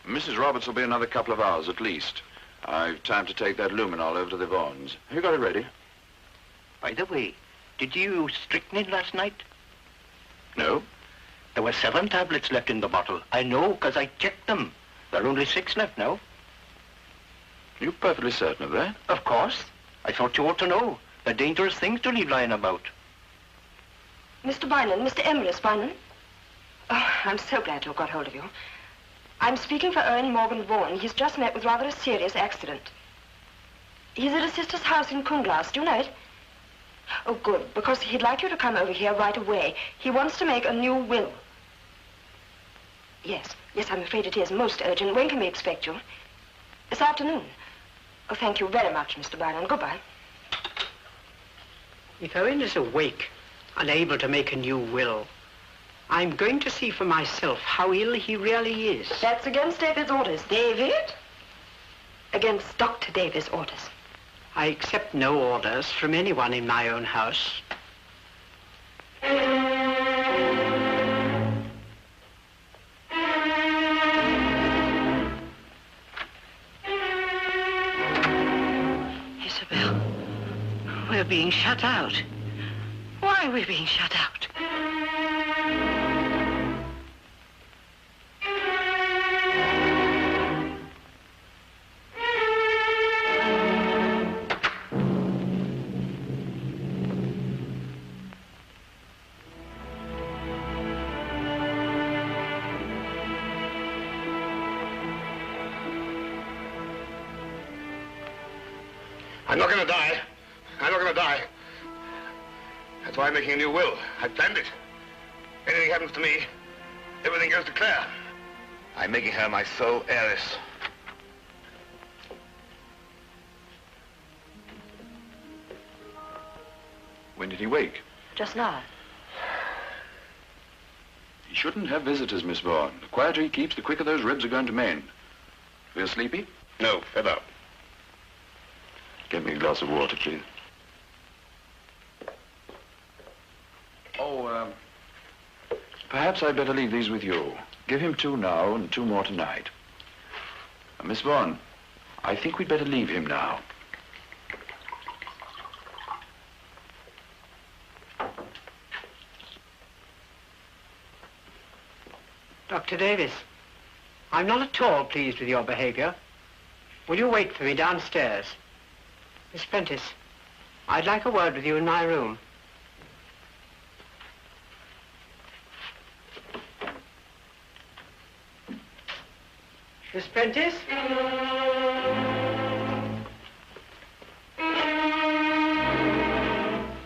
Speaker 4: Mrs. Roberts will be another couple of hours at least. I've time to take that luminol over to the Vaughans. Have you got it ready?
Speaker 10: By the way, Did you use strychnine last night?
Speaker 4: No.
Speaker 10: There were 7 tablets left in the bottle. I know, because I checked them. There are only 6 left now.
Speaker 4: You're perfectly certain of that?
Speaker 10: Of course. I thought you ought to know. They're dangerous things to leave lying about.
Speaker 13: Mr. Bynon, Mr. Emrys Bynon. Oh, I'm so glad to have got hold of you. I'm speaking for Owen Morgan Vaughan. He's just met with rather a serious accident. He's at his sister's house in Cwmglas. Do you know it? Oh, good, because he'd like you to come over here right away. He wants to make a new will. Yes, I'm afraid it is most urgent. When can we expect you? This afternoon. Oh, thank you very much, Mr. Bynon. Goodbye.
Speaker 2: If Owen is awake, unable to make a new will, I'm going to see for myself how ill he really is.
Speaker 13: That's against David's orders. David? Against Dr. David's orders.
Speaker 2: I accept no orders from anyone in my own house.
Speaker 1: Isabel, we're being shut out. Why are we being shut out?
Speaker 12: I'm not going to die. I'm not going to die. That's why I'm making a new will. I planned it. Anything happens to me, everything goes to Claire. I'm making her my sole heiress.
Speaker 4: When did he wake?
Speaker 13: Just now.
Speaker 4: He shouldn't have visitors, Miss Vaughan. The quieter he keeps, the quicker those ribs are going to mend. Feel sleepy?
Speaker 12: No, fed up.
Speaker 4: Get me a glass of water, please. Oh, perhaps I'd better leave these with you. Give him 2 now and 2 more tonight. Miss Vaughan, I think we'd better leave him now.
Speaker 2: Dr. Davis, I'm not at all pleased with your behavior. Will you wait for me downstairs? Miss Prentice, I'd like a word with you in my room. Miss Prentice?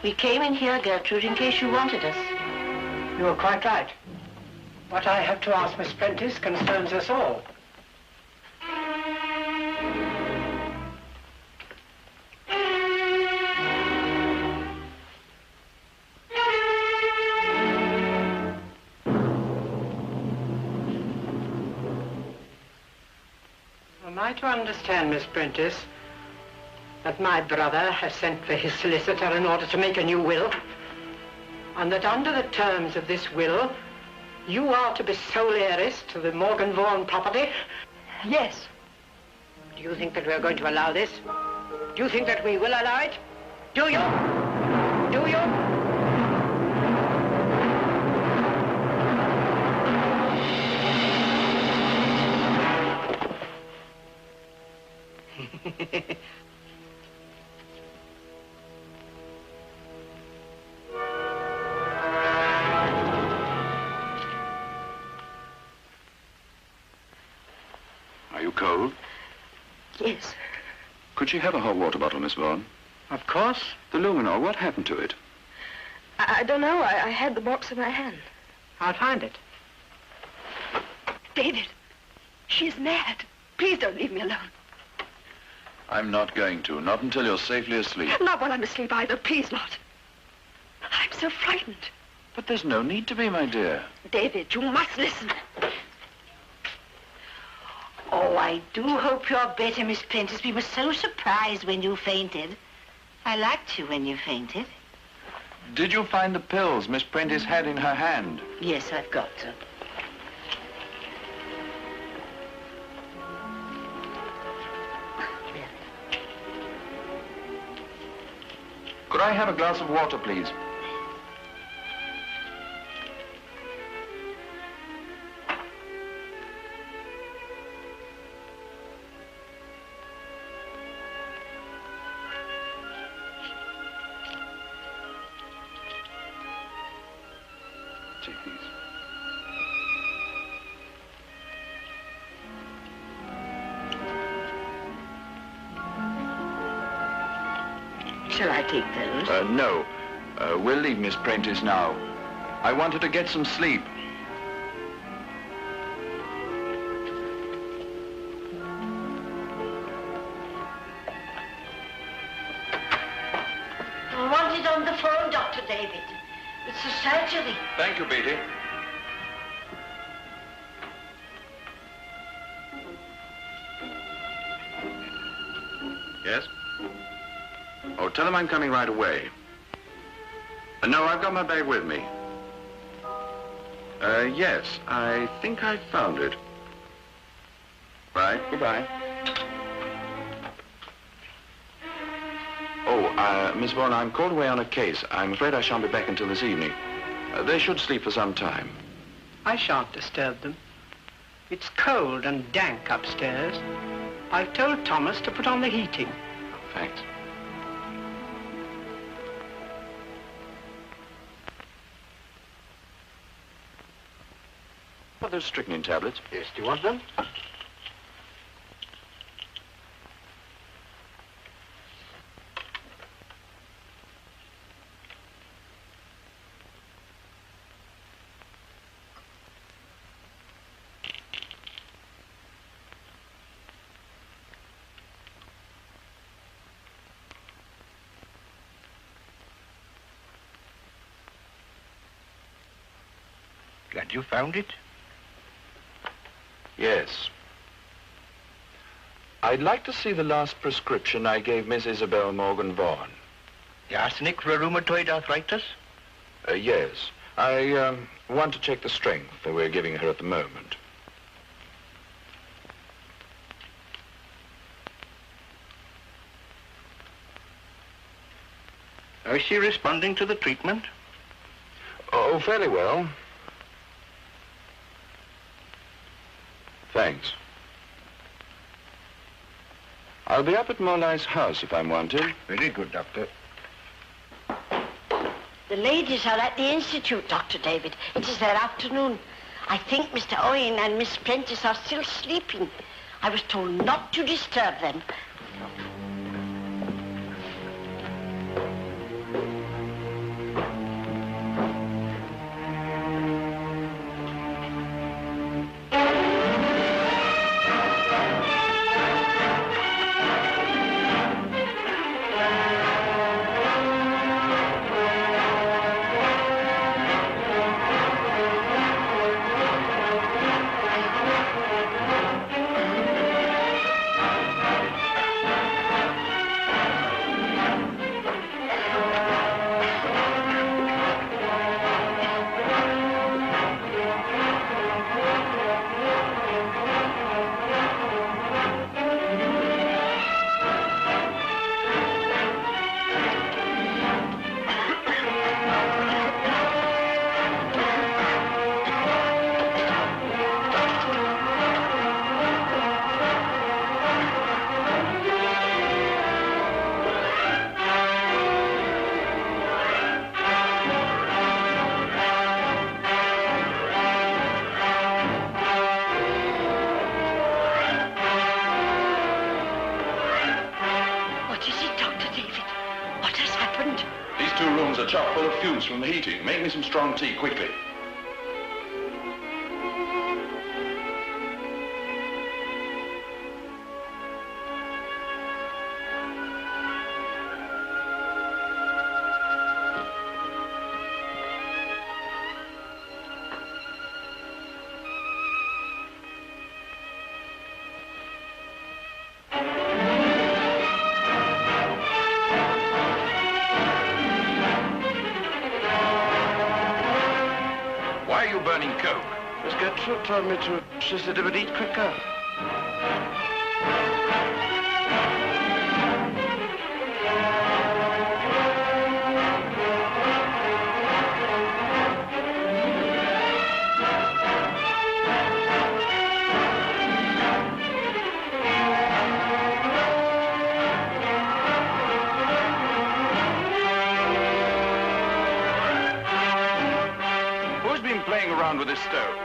Speaker 1: We came in here, Gertrude, in case you wanted us.
Speaker 2: You are quite right. What I have to ask Miss Prentice concerns us all. Am I to understand, Miss Prentice, that my brother has sent for his solicitor in order to make a new will, and that under the terms of this will, you are to be sole heiress to the Morgan Vaughan property?
Speaker 1: Yes.
Speaker 2: Do you think that we're going to allow this? Do you think that we will allow it? Do you? Do you?
Speaker 4: Are you cold?
Speaker 13: Yes.
Speaker 4: Could she have a hot water bottle, Miss Vaughan?
Speaker 2: Of course.
Speaker 4: The luminol, what happened to it?
Speaker 13: I don't know. I had the box in my hand.
Speaker 2: I'll find it.
Speaker 13: David, she's mad. Please don't leave me alone.
Speaker 4: I'm not going to, not until you're safely asleep.
Speaker 13: Not while I'm asleep either. Please not. I'm so frightened.
Speaker 4: But there's no need to be, my dear.
Speaker 13: David, you must listen.
Speaker 1: Oh, I do hope you're better, Miss Prentice. We were so surprised when you fainted. I liked you when you fainted.
Speaker 4: Did you find the pills Miss Prentice had in her hand?
Speaker 1: Yes, I've got them.
Speaker 4: Could I have a glass of water, please?
Speaker 13: Shall I take those?
Speaker 4: No. We'll leave Miss Prentice now. I want her to get some sleep.
Speaker 14: I want it on the phone, Dr. David. It's a surgery.
Speaker 4: Thank you, Beatty. Yes? Oh, tell him I'm coming right away. No, I've got my bag with me. Yes, I think I found it. Right, goodbye. Oh, Miss Vaughan, I'm called away on a case. I'm afraid I shan't be back until this evening. They should sleep for some time.
Speaker 2: I shan't disturb them. It's cold and dank upstairs. I've told Thomas to put on the heating.
Speaker 4: Thanks. Are those strychnine tablets?
Speaker 7: Yes, do you want them?
Speaker 6: Glad you found it?
Speaker 4: Yes. I'd like to see the last prescription I gave Miss Isabel Morgan Vaughan.
Speaker 6: The arsenic for rheumatoid arthritis?
Speaker 4: Yes. I want to check the strength that we're giving her at the moment.
Speaker 6: Is she responding to the treatment?
Speaker 4: Oh, fairly well. Thanks. I'll be up at Molay's house if I'm wanted.
Speaker 6: Very good, Doctor.
Speaker 14: The ladies are at the Institute, Dr. David. It is their afternoon. I think Mr. Owen and Miss Prentice are still sleeping. I was told not to disturb them.
Speaker 4: Chock full of fumes from the heating. Make me some strong tea, quickly.
Speaker 3: Told me to, she said it would eat quicker.
Speaker 4: Who's been playing around with this stove?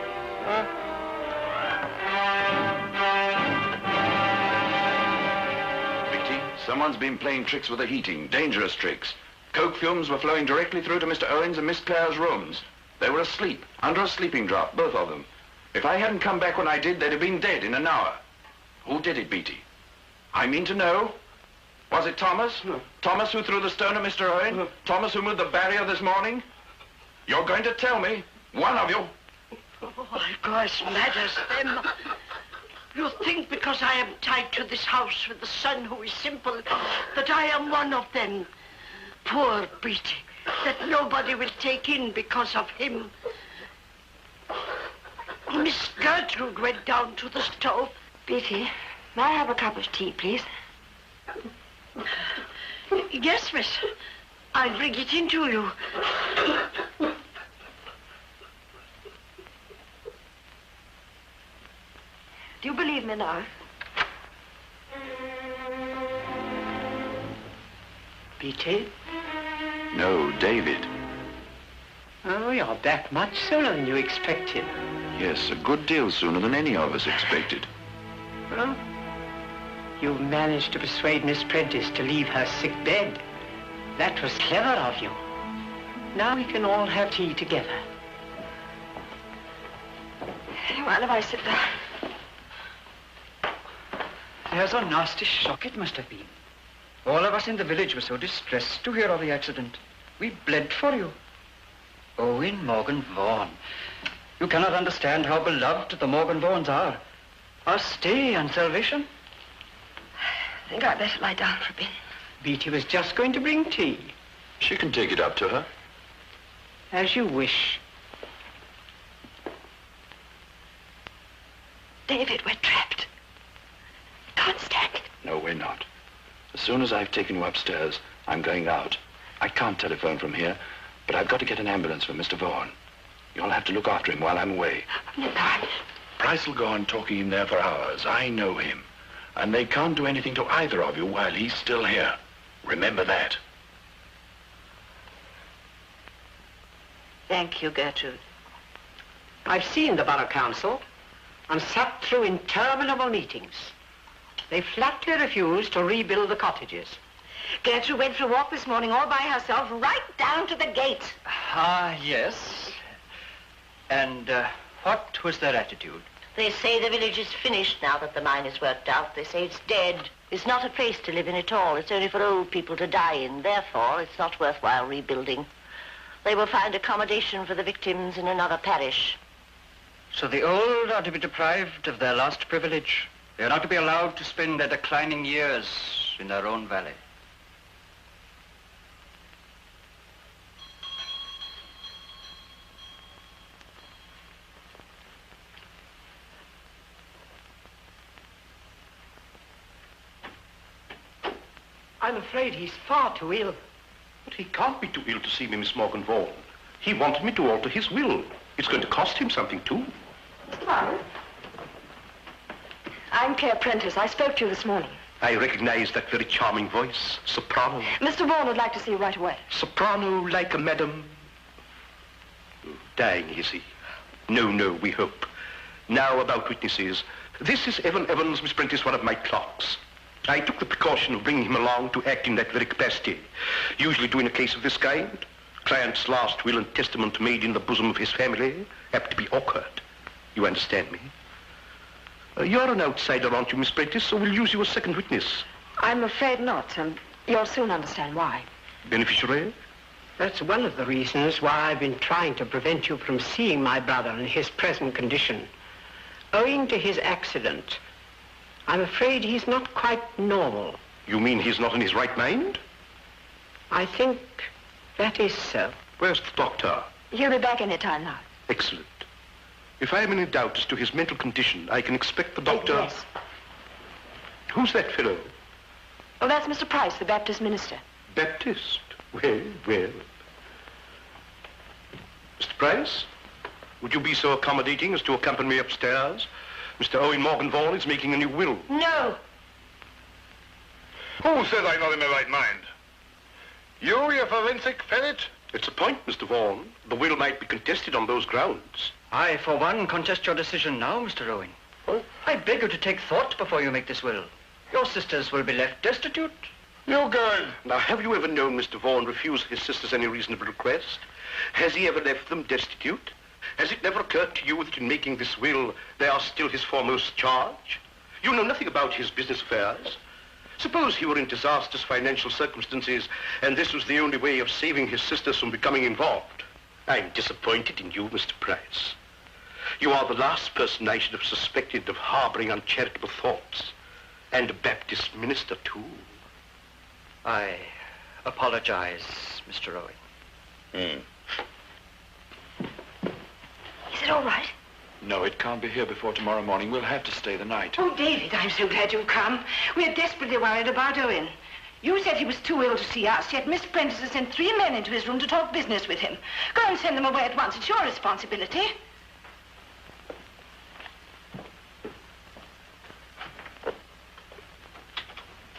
Speaker 4: Someone's been playing tricks with the heating, dangerous tricks. Coke fumes were flowing directly through to Mr. Owens and Miss Clare's rooms. They were asleep, under a sleeping draught, both of them. If I hadn't come back when I did, they'd have been dead in an hour. Who did it, Beatty? I mean to know. Was it Thomas? No. Thomas who threw the stone at Mr. Owen? No. Thomas who moved the barrier this morning? You're going to tell me, one of you.
Speaker 14: Oh, I'll go as mad as them. You think because I am tied to this house with the son who is simple, that I am one of them. Poor Beatty, that nobody will take in because of him. Miss Gertrude went down to the stove.
Speaker 13: Beatty, may I have a cup of tea, please?
Speaker 14: Yes, miss. I'll bring it in to you.
Speaker 13: Do you believe me now?
Speaker 2: Beatty?
Speaker 4: No, David.
Speaker 2: Oh, you're back much sooner than you expected.
Speaker 4: Yes, a good deal sooner than any of us expected.
Speaker 2: Well, you've managed to persuade Miss Prentice to leave her sick bed. That was clever of you. Now we can all have tea together.
Speaker 13: Well, if I sit down.
Speaker 10: There's a nasty shock it must have been. All of us in the village were so distressed to hear of the accident. We bled for you. Owen Morgan Vaughan. You cannot understand how beloved the Morgan Vaughans are. Our stay and salvation.
Speaker 13: I think I'd better lie down for a bit.
Speaker 2: Beatty was just going to bring tea.
Speaker 4: She can take it up to her.
Speaker 2: As you wish.
Speaker 13: David, we're trapped. Can't stand it.
Speaker 4: No, we're not. As soon as I've taken you upstairs, I'm going out. I can't telephone from here, but I've got to get an ambulance for Mr. Vaughan. You'll have to look after him while I'm away.
Speaker 13: No.
Speaker 4: Price will go on talking him there for hours. I know him. And they can't do anything to either of you while he's still here. Remember that.
Speaker 14: Thank you, Gertrude.
Speaker 2: I've seen the Borough Council and sat through interminable meetings. They flatly refused to rebuild the cottages.
Speaker 14: Gertrude went for a walk this morning all by herself, right down to the gate.
Speaker 10: Ah, yes. And what was their attitude?
Speaker 1: They say the village is finished now that the mine is worked out. They say it's dead. It's not a place to live in at all. It's only for old people to die in. Therefore, it's not worthwhile rebuilding. They will find accommodation for the victims in another parish.
Speaker 10: So the old are to be deprived of their last privilege. They are not to be allowed to spend their declining years in their own valley.
Speaker 2: I'm afraid he's far too ill.
Speaker 15: But he can't be too ill to see me, Miss Morgan Vaughan. He wanted me to alter his will. It's going to cost him something, too.
Speaker 13: Hello. I'm Claire Prentice. I spoke to you this morning.
Speaker 15: I recognize that very charming voice. Soprano.
Speaker 13: Mr. Vaughan would like to see you right away.
Speaker 15: Soprano like a madam. Dying, is he? No, we hope. Now about witnesses. This is Evan Evans, Miss Prentice, one of my clerks. I took the precaution of bringing him along to act in that very capacity. Usually do in a case of this kind. Client's last will and testament made in the bosom of his family. Apt to be awkward. You understand me? You're an outsider, aren't you, Miss Prentice, so we'll use you as second witness.
Speaker 13: I'm afraid not, and you'll soon understand why.
Speaker 15: Beneficiary?
Speaker 2: That's one of the reasons why I've been trying to prevent you from seeing my brother in his present condition. Owing to his accident, I'm afraid he's not quite normal.
Speaker 15: You mean he's not in his right mind?
Speaker 2: I think that is so.
Speaker 15: Where's the doctor?
Speaker 13: He'll be back any time now.
Speaker 15: Excellent. If I am in any doubt as to his mental condition, I can expect the doctor...
Speaker 13: Yes.
Speaker 15: Who's that fellow?
Speaker 13: Oh, that's Mr. Price, the Baptist minister.
Speaker 15: Baptist? Well. Mr. Price, would you be so accommodating as to accompany me upstairs? Mr. Owen Morgan Vaughan is making a new will.
Speaker 14: No.
Speaker 12: Who says I'm not in my right mind? You forensic ferret?
Speaker 15: It's a point, Mr. Vaughan. The will might be contested on those grounds.
Speaker 10: I, for one, contest your decision now, Mr. Owen.
Speaker 15: Oh?
Speaker 10: I beg you to take thought before you make this will. Your sisters will be left destitute.
Speaker 12: You good?
Speaker 15: Now, have you ever known Mr. Vaughan refuse his sisters any reasonable request? Has he ever left them destitute? Has it never occurred to you that in making this will, they are still his foremost charge? You know nothing about his business affairs. Suppose he were in disastrous financial circumstances, and this was the only way of saving his sisters from becoming involved. I'm disappointed in you, Mr. Price. You are the last person I should have suspected of harboring uncharitable thoughts. And a Baptist minister, too.
Speaker 10: I apologize, Mr. Owen.
Speaker 13: Is it all right?
Speaker 4: No, it can't be here before tomorrow morning. We'll have to stay the night.
Speaker 14: Oh, David, I'm so glad you've come. We're desperately worried about Owen. You said he was too ill to see us, yet Miss Prentice has sent 3 men into his room to talk business with him. Go and send them away at once. It's your responsibility.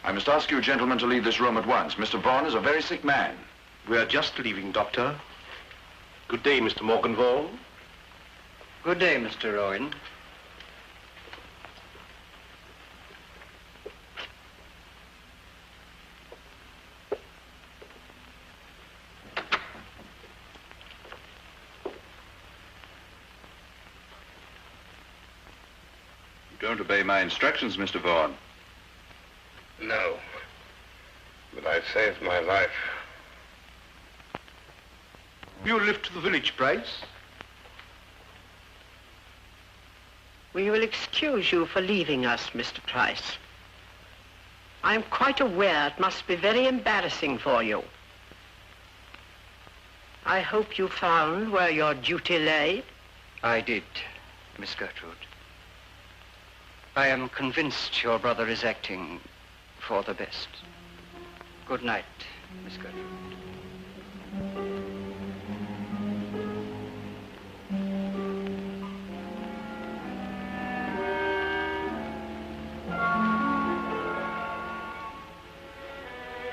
Speaker 4: I must ask you gentlemen to leave this room at once. Mr. Vaughan is a very sick man.
Speaker 15: We are just leaving, Doctor. Good day, Mr. Morgan Vaughan.
Speaker 10: Good day, Mr. Owen.
Speaker 4: You don't obey my instructions, Mr. Vaughan.
Speaker 12: No. But I saved my life.
Speaker 15: You live to the village, Price?
Speaker 2: We will excuse you for leaving us, Mr. Price. I am quite aware it must be very embarrassing for you. I hope you found where your duty lay.
Speaker 10: I did, Miss Gertrude. I am convinced your brother is acting for the best. Good night, Miss Gertrude.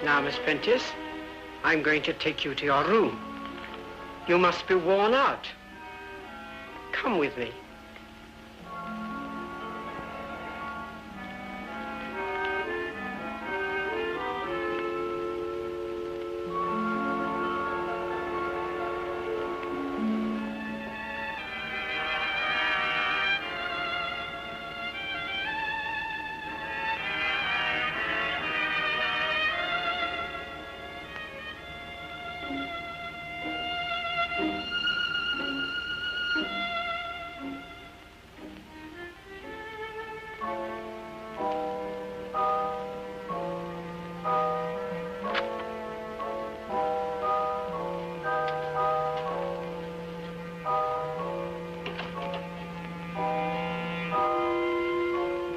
Speaker 2: Now, Miss Prentice, I'm going to take you to your room. You must be worn out. Come with me.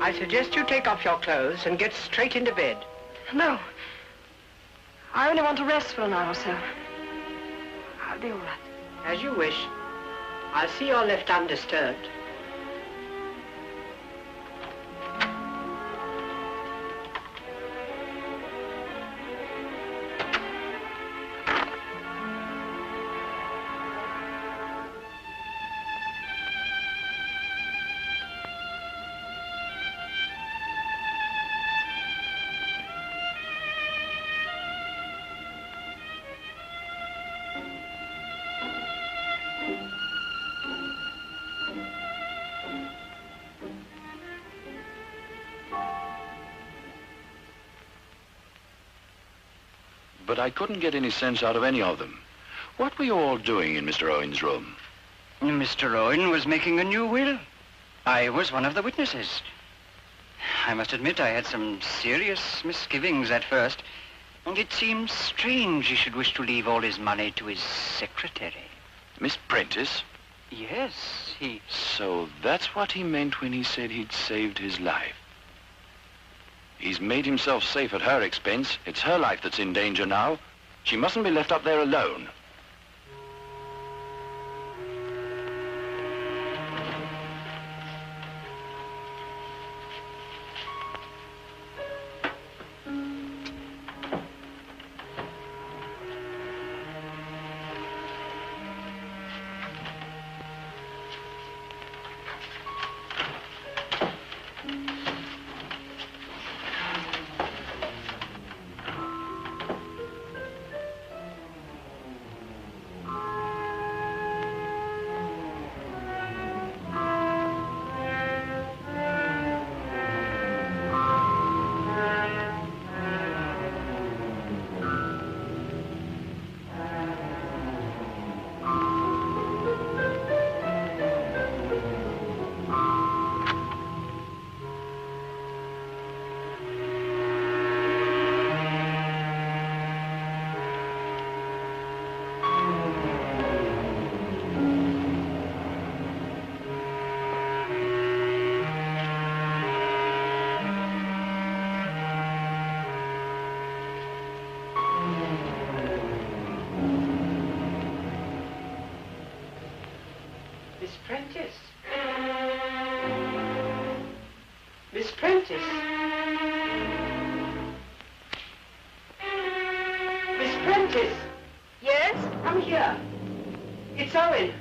Speaker 2: I suggest you take off your clothes and get straight into bed.
Speaker 13: No. I only want to rest for an hour or so. I'll be all right.
Speaker 2: As you wish. I'll see you're left undisturbed.
Speaker 4: But I couldn't get any sense out of any of them. What were you all doing in Mr. Owen's room?
Speaker 10: Mr. Owen was making a new will. I was one of the witnesses. I must admit I had some serious misgivings at first. And it seems strange he should wish to leave all his money to his secretary.
Speaker 4: Miss Prentice?
Speaker 10: Yes, he...
Speaker 4: So that's what he meant when he said he'd saved his life. He's made himself safe at her expense. It's her life that's in danger now. She mustn't be left up there alone.
Speaker 13: Prentice. Miss Prentice.
Speaker 8: Yes?
Speaker 13: Come here. It's Owen.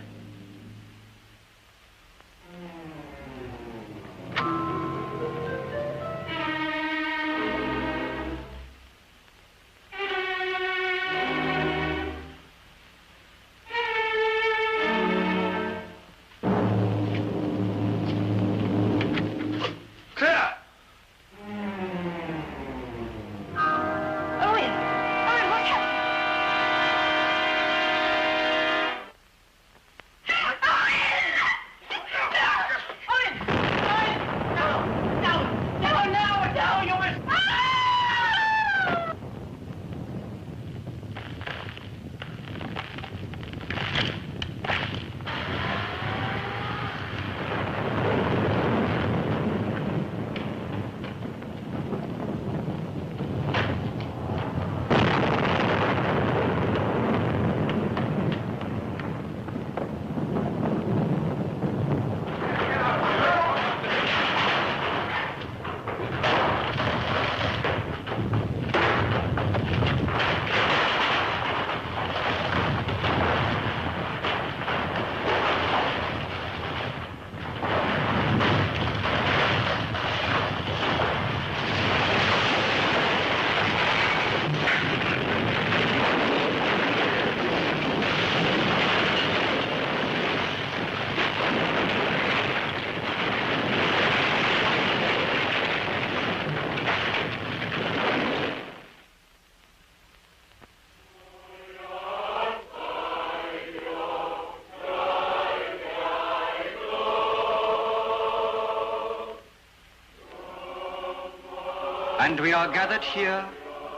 Speaker 10: And we are gathered here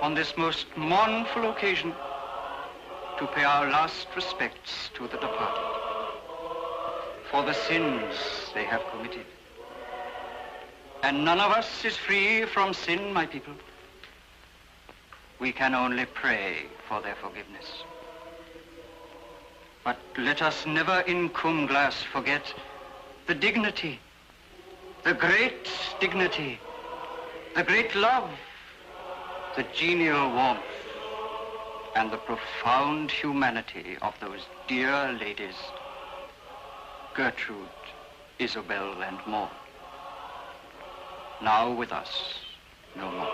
Speaker 10: on this most mournful occasion to pay our last respects to the departed for the sins they have committed. And none of us is free from sin, my people. We can only pray for their forgiveness. But let us never in Cwmglas forget the dignity, the great dignity, the great love, the genial warmth, and the profound humanity of those dear ladies, Gertrude, Isabel, and Maud, now with us no more.